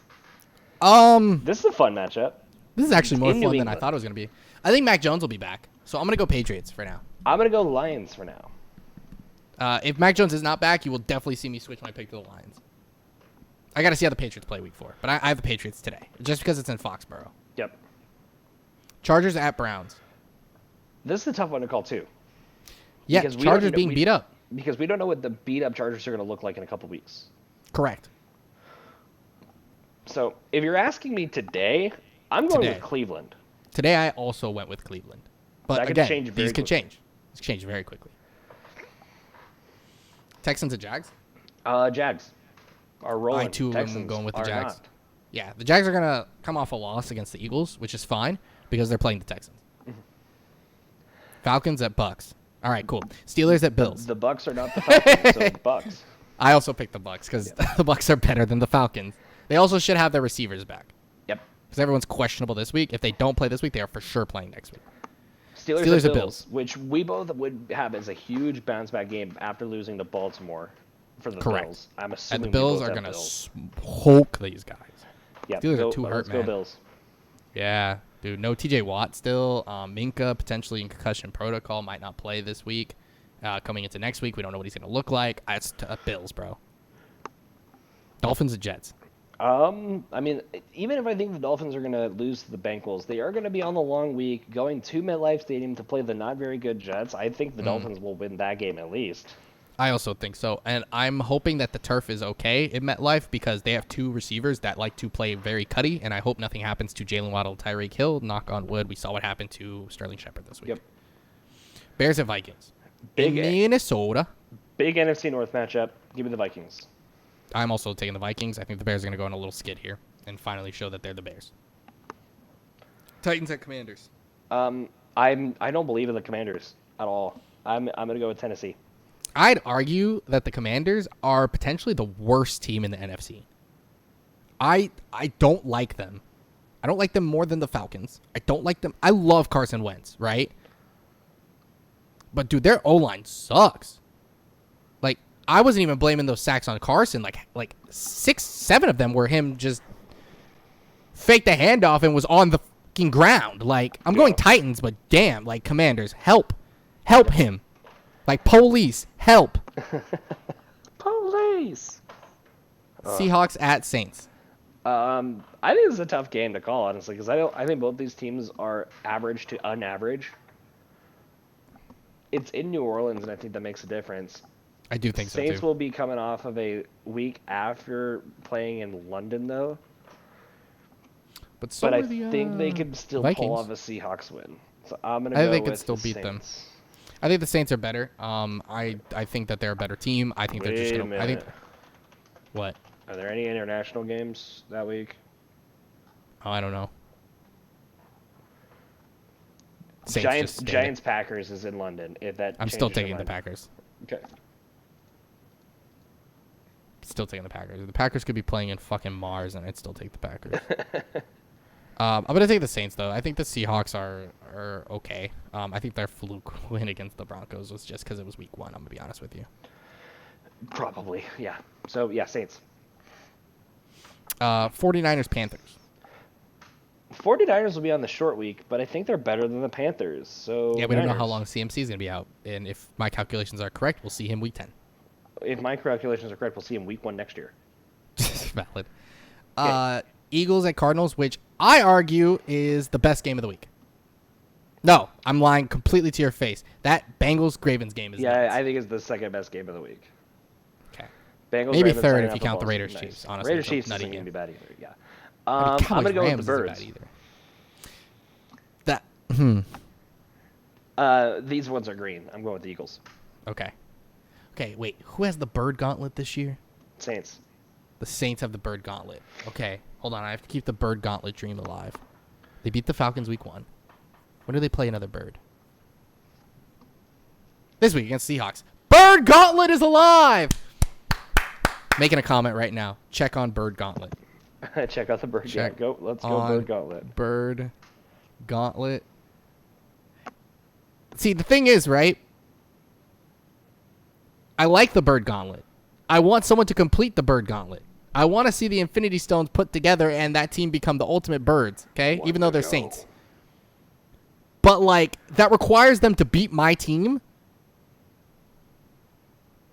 This This is a fun matchup. is actually more In New fun than I England. thought it was gonna be. I think Mac Jones will be back, so I'm gonna go Patriots for now. I'm going to go Lions for now. If Mac Jones is not back, you will definitely see me switch my pick to the Lions. I got to see how the Patriots play week 4, but I have the Patriots today, just because it's in Foxborough. Yep. Chargers at Browns. This is a tough one to call, too. Yeah, Because we Chargers don't know- being beat up. Because we don't know what the beat-up Chargers are going to look like in a couple weeks. Correct. So, if you're asking me today, I'm going Today. with Cleveland. Today I also went with Cleveland. But That could again, change very these could quickly. change. These could change very quickly. Texans at Jags? Jags are rolling. I too am Texans going with the are Jags. not. Yeah, the Jags are going to come off a loss against the Eagles, which is fine because they're playing the Texans. Falcons at Bucks. All right, cool. Steelers at Bills. The Bucks are not the Falcons, so the Bucks. I also picked the Bucks because the Bucks are better than the Falcons. They also should have their receivers back Yep. because everyone's questionable this week. If they don't play this week, they are for sure playing next week. Steelers at Bills, which we both would have as a huge bounce back game after losing to Baltimore. for the Correct. Bills. I'm And assuming the we Bills both are have going to Bills. hulk these guys. Yeah, Steelers are too hurt, let's man. go Bills. Yeah, dude. No TJ Watt still. Minka potentially in concussion protocol, might not play this week. Coming into next week, we don't know what he's going to look like. It's Bills, bro. Dolphins and Jets. I mean, even if I think the Dolphins are going to lose to the Bengals, they are going to be on the long week, going to MetLife Stadium to play the not very good Jets. I think the Dolphins will win that game at least. I also think so, and I'm hoping that the turf is okay in MetLife because they have two receivers that like to play very cutty, and I hope nothing happens to Jalen Waddle, Tyreek Hill. Knock on wood. We saw what happened to Sterling Shepard this week. Yep. Bears and Vikings. Big in Minnesota. Big NFC North matchup. Give me the Vikings. I'm also taking the Vikings. I think the Bears are going to go on a little skid here and finally show that they're the Bears. Titans at Commanders. I don't believe in the Commanders at all. I'm going to go with Tennessee. I'd argue that the Commanders are potentially the worst team in the NFC. I don't like them. I don't like them more than the Falcons. I don't like them. I love Carson Wentz, right? But, dude, their O-line sucks. Like, I wasn't even blaming those sacks on Carson. Like 6, 7 of them were him just faked the handoff and was on the fucking ground. Like, I'm going Titans, but damn, like, Commanders, help. Help him. Like, police, help. Police. Seahawks at Saints. I think it's a tough game to call, honestly, because I think both these teams are average to unaverage. It's in New Orleans, and I think that makes a difference. I do think so, Saints too. will be coming off of a week after playing in London, though. But I think they could still Vikings. pull off a Seahawks win. So I'm going to I go think they with could still the beat them. Saints. I think the Saints are better. I think that they're a better team. I think they're just Wait a going to... I minute. think... What? Are there any international games that week? Oh, I don't know. Saints Giants Packers is in London. If that I'm still changes your taking the mind. Packers. Okay. Still taking the Packers. The Packers could be playing in fucking Mars, and I'd still take the Packers. I'm going to take the Saints, though. I think the Seahawks are okay. I think their fluke win against the Broncos was just because it was week 1, I'm going to be honest with you. Probably, yeah. So, yeah, Saints. 49ers, Panthers. 49ers will be on the short week, but I think they're better than the Panthers. So Yeah, we don't know Niners. how long CMC is going to be out. And if my calculations are correct, we'll see him week 10. If my calculations are correct, we'll see him week 1 next year. Valid. Okay. Eagles at Cardinals, which I argue is the best game of the week. No, I'm lying completely to your face. That Bengals-Ravens game is Yeah, nuts. I think it's the second best game of the week. Okay. Bengals, Maybe Ravens, third Sunday if Night you count the Football is Raiders nice. Chiefs. Honestly, Raiders it's a Chiefs nutty isn't going to game. be bad either. Yeah. I mean, I'm Cowboys, going to go Rams with the isn't Birds. bad either. These ones are green. I'm going with the Eagles. Okay. Okay, wait. Who has the Bird Gauntlet this year? Saints. The Saints have the Bird Gauntlet. Okay, hold on. I have to keep the Bird Gauntlet dream alive. They beat the Falcons week 1. When do they play another Bird? This week against Seahawks. Bird Gauntlet is alive! Making a comment right now. Check on Bird Gauntlet. Check out the Bird. Check Yeah, go. Let's go on Bird Gauntlet. Bird Gauntlet. See, the thing is, right? I like the Bird Gauntlet. I want someone to complete the Bird Gauntlet. I want to see the Infinity Stones put together and that team become the ultimate birds, okay? Even though they're Saints. But, like, that requires them to beat my team.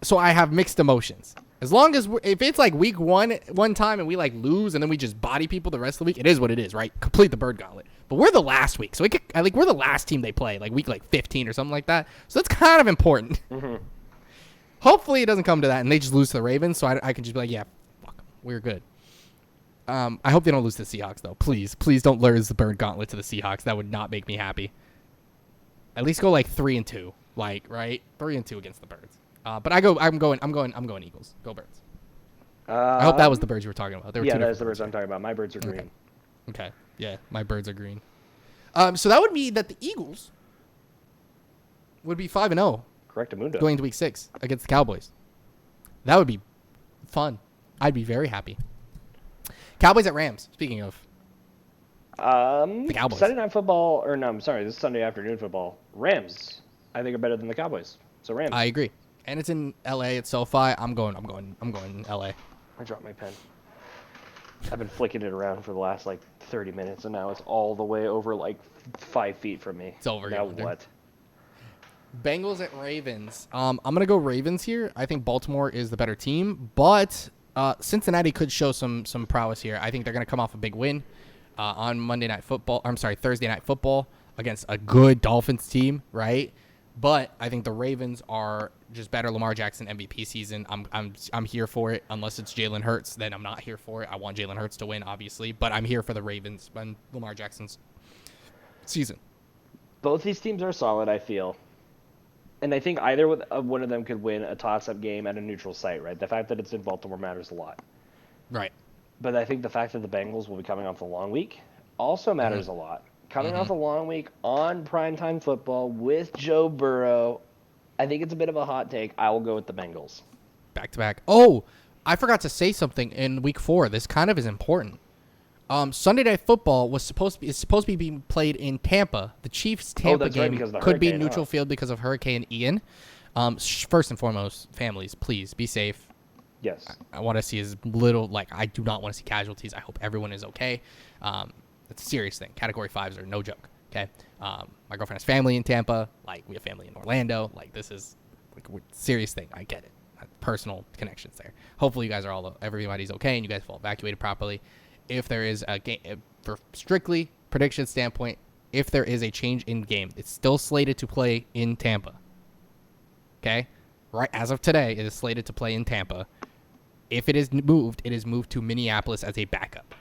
So I have mixed emotions. As long as, if it's like week 1 time and we, like, lose and then we just body people the rest of the week, it is what it is, right? Complete the Bird Gauntlet. But we're the last week. So, we're the last team they play, like, week, 15 or something like that. So that's kind of important. Mm-hmm. Hopefully it doesn't come to that and they just lose to the Ravens so I can just be like, yeah, fuck 'em. We're good. I hope they don't lose to the Seahawks, though. Please don't lose the Bird Gauntlet to the Seahawks. That would not make me happy. At least go like 3-2, like, right? 3-2 against the Birds. But I'm going Eagles. Go Birds. I hope that was the Birds you were talking about. There were Yeah, two that is different the Birds I'm talking about. My Birds are green. Okay. Yeah, my Birds are green. So that would mean that the Eagles would be 5-0 Correctamundo. going into week 6 against the Cowboys. That would be fun. I'd be very happy. Cowboys at Rams. Speaking of the Cowboys. Sunday Night Football, or no, I'm sorry, this is Sunday afternoon football. Rams, I think, are better than the Cowboys. So Rams. I agree. And it's in LA. It's SoFi. I'm going LA. I dropped my pen. I've been flicking it around for the last 30 minutes, and now it's all the way over 5 feet from me. It's over. Now what? Bengals at Ravens. I'm gonna go Ravens here. I think Baltimore is the better team, but Cincinnati could show some prowess here. I think they're gonna come off a big win on Thursday Night Football against a good Dolphins team, right? But I think the Ravens are just better. Lamar Jackson MVP season. I'm here for it. Unless it's Jalen Hurts, then I'm not here for it. I want Jalen Hurts to win, obviously, but I'm here for the Ravens and Lamar Jackson's season. Both these teams are solid, I feel. And I think either one of them could win a toss-up game at a neutral site, right? The fact that it's in Baltimore matters a lot. Right. But I think the fact that the Bengals will be coming off the long week also matters a lot. Coming off a long week on primetime football with Joe Burrow, I think it's a bit of a hot take. I will go with the Bengals. Back-to-back. Oh, I forgot to say something in week 4. This kind of is important. Sunday Night Football is supposed to be being played in Tampa. The Chiefs-Tampa game could be neutral field because of Hurricane Ian. First and foremost, families, please be safe. Yes. I want to see as little, I do not want to see casualties. I hope everyone is okay. It's a serious thing. Category 5s are no joke, okay? My girlfriend has family in Tampa. We have family in Orlando. This is a serious thing. I get it. Personal connections there. Hopefully you guys are everybody's okay and you guys will evacuated properly. If there is a game, for strictly prediction standpoint, if there is a change in game, it's still slated to play in Tampa. Okay? Right as of today, it is slated to play in Tampa. If it is moved to Minneapolis as a backup.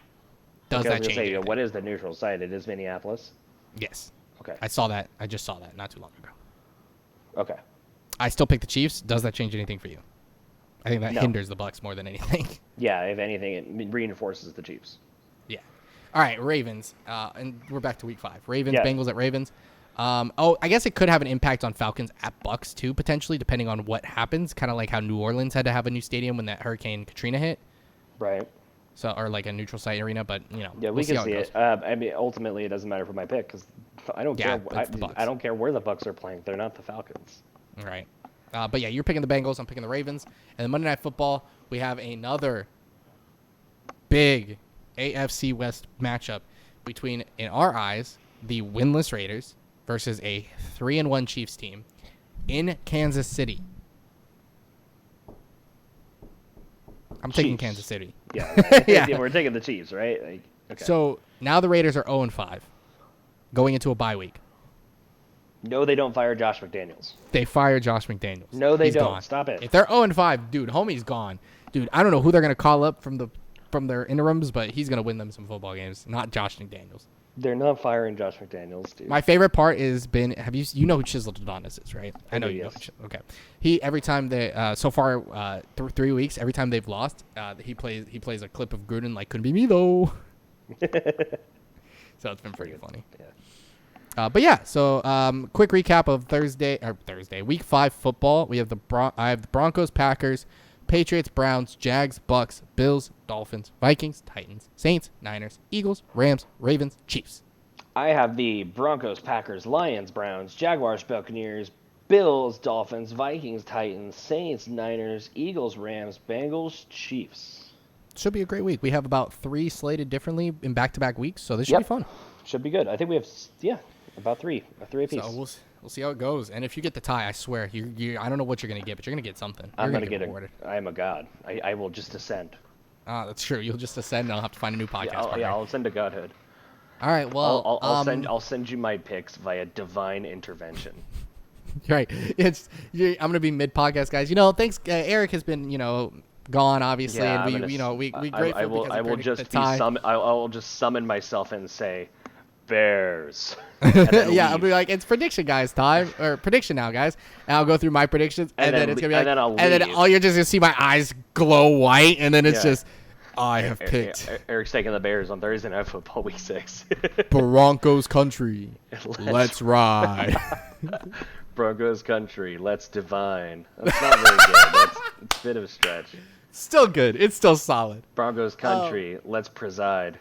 Does that change anything? What is the neutral site? It is Minneapolis? Yes. Okay. I saw that. I just saw that not too long ago. Okay. I still pick the Chiefs. Does that change anything for you? I think that hinders the Bucs more than anything. Yeah, if anything, it reinforces the Chiefs. Yeah. All right, Ravens. And we're back to week 5. Ravens, Bengals at Ravens. I guess it could have an impact on Falcons at Bucs too, potentially, depending on what happens. Kind of like how New Orleans had to have a new stadium when that Hurricane Katrina hit. Right. So, or a neutral site arena, but Yeah, we can see it. Ultimately, it doesn't matter for my pick because I don't care. I don't care where the Bucs are playing. They're not the Falcons. All right. But yeah, you're picking the Bengals. I'm picking the Ravens. And then Monday Night Football, we have another big AFC West matchup between, in our eyes, the winless Raiders versus a 3-1 Chiefs team in Kansas City. I'm taking Kansas City. Yeah, yeah. We're taking the Chiefs, right? Okay. So now the Raiders are 0-5, going into a bye week. No, they don't fire Josh McDaniels. They fire Josh McDaniels. No, they don't. Gone. Stop it. If they're 0-5, dude, homie's gone. Dude, I don't know who they're gonna call up from their interims, but he's gonna win them some football games. Not Josh McDaniels. They're not firing Josh McDaniels, dude. My favorite part is you know who Chisel Adonis is, right? I know you know. Okay. He every time they so far 3 weeks, every time they've lost, he plays a clip of Gruden couldn't be me though. So it's been pretty funny. Yeah. But yeah, so quick recap of week 5 football. We have I have the Broncos, Packers, Patriots, Browns, Jags, Bucks, Bills, Dolphins, Vikings, Titans, Saints, Niners, Eagles, Rams, Ravens, Chiefs. I have the Broncos, Packers, Lions, Browns, Jaguars, Buccaneers, Bills, Dolphins, Vikings, Titans, Saints, Niners, Eagles, Rams, Bengals, Chiefs. Should be a great week. We have about 3 slated differently in back-to-back weeks, so this should be fun. Should be good. I think we have, about 3 apiece. So we'll see how it goes. And if you get the tie, I swear, I don't know what you're going to get, but you're going to get something. I'm going to get rewarded. I am a god. I will just ascend. That's true. You'll just ascend, and I'll have to find a new podcast. I'll ascend to godhood. All right. Well, I'll send you my picks via divine intervention. Right. I'm going to be mid-podcast, guys. Thanks. Eric has been, gone, obviously, and we grateful I will just summon myself and say, Bears. Yeah, I'll be like, it's prediction, guys, time or prediction now, guys. And I'll go through my predictions, and then it's gonna be like, and then you're just gonna see my eyes glow white, and then it's just, I have picked. Eric's taking the Bears on Thursday Night Football Week 6. Broncos country, let's ride. Broncos country, let's divine. That's not very good. It's a bit of a stretch. Still good. It's still solid. Broncos country, let's preside.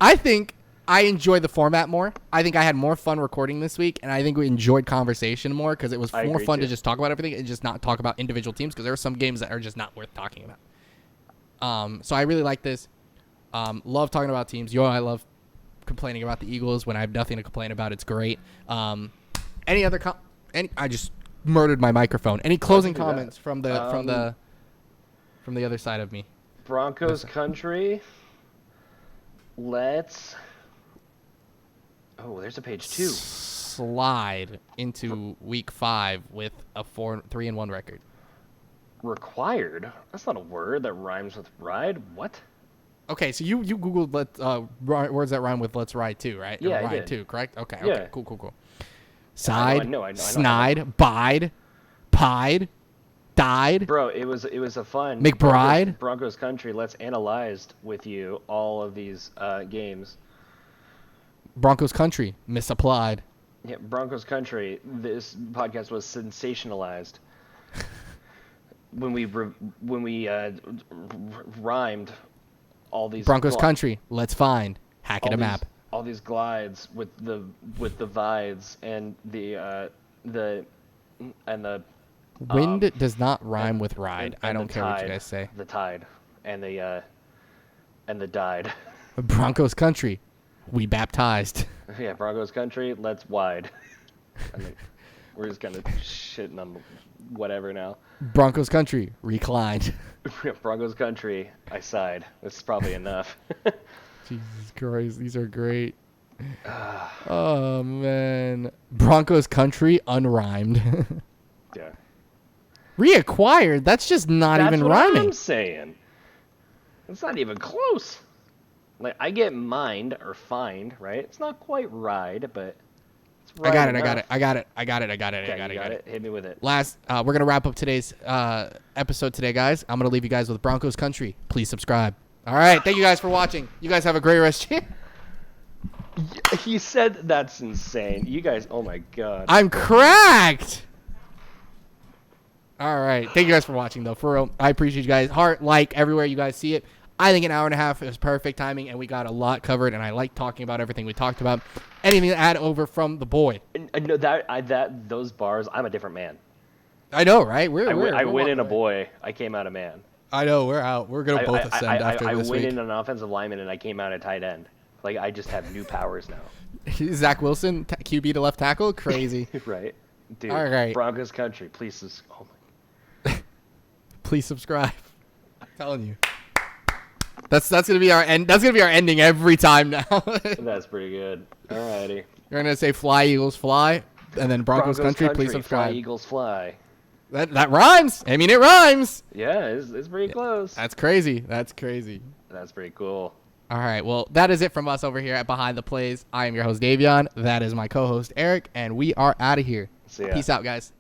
I think I enjoy the format more. I think I had more fun recording this week, and I think we enjoyed conversation more because it was more fun to just talk about everything and just not talk about individual teams because there are some games that are just not worth talking about. So I really like this. Love talking about teams. I love complaining about the Eagles when I have nothing to complain about. It's great. Any other I just murdered my microphone. Any closing comments from the other side of me? Broncos country. Let's. Oh, there's a page 2. Slide into week 5 with a 3-1 record. Required? That's not a word that rhymes with ride. What? Okay, so you Googled words that rhyme with let's ride too, right? Yeah, or I ride did. Too, correct? Okay, Yeah. okay, cool. Side, I know. snide, bide, pied, died. Bro, it was a fun McBride. Broncos country. Let's analyze with you all of these games. Broncos country, misapplied. Yeah, Broncos country. This podcast was sensationalized when we rhymed all these Broncos country, let's find hack it a map. All these glides with the vides and the Wind does not rhyme with ride. and I don't the care what you tide, guys say. The tide and the died. Broncos country, we baptized. Yeah, Broncos country, let's wide. I mean, we're just kind of shitting on whatever now. Broncos country, reclined. Broncos country, I sighed. That's probably enough. Jesus Christ, these are great. Oh, man. Broncos country, unrhymed. Yeah. Reacquired, that's just not even what rhyming. I'm saying. It's not even close. Like, I get mined or find, right? It's not quite ride, but it's right I got it. Hit me with it. Last, we're going to wrap up today's episode today, guys. I'm going to leave you guys with Broncos country. Please subscribe. All right, thank you guys for watching. You guys have a great rest. He said that's insane. You guys, oh my god. I'm cracked. All right, thank you guys for watching, though. For real, I appreciate you guys. Heart, like, everywhere you guys see it. I think an hour and a half is perfect timing, and we got a lot covered, and I like talking about everything we talked about. Anything to add over from the boy? No, those bars, I'm a different man. I know, right? I went in a boy. I came out a man. I know, we're out. We're going to both ascend after this week. I went in an offensive lineman, and I came out a tight end. Like, I just have new powers now. Zach Wilson, QB to left tackle? Crazy. Right. Dude, all right. Broncos country, please. Oh my. Please subscribe. I'm telling you. That's gonna be our end. That's gonna be our ending every time now. That's pretty good. Alrighty. You're gonna say "Fly Eagles Fly," and then Broncos country. Please subscribe. Fly Eagles fly. That rhymes. I mean, it rhymes. Yeah, it's pretty close. That's crazy. That's crazy. That's pretty cool. All right. Well, that is it from us over here at Behind the Plays. I am your host Davion. That is my co-host Eric, and we are out of here. See ya. Peace out, guys.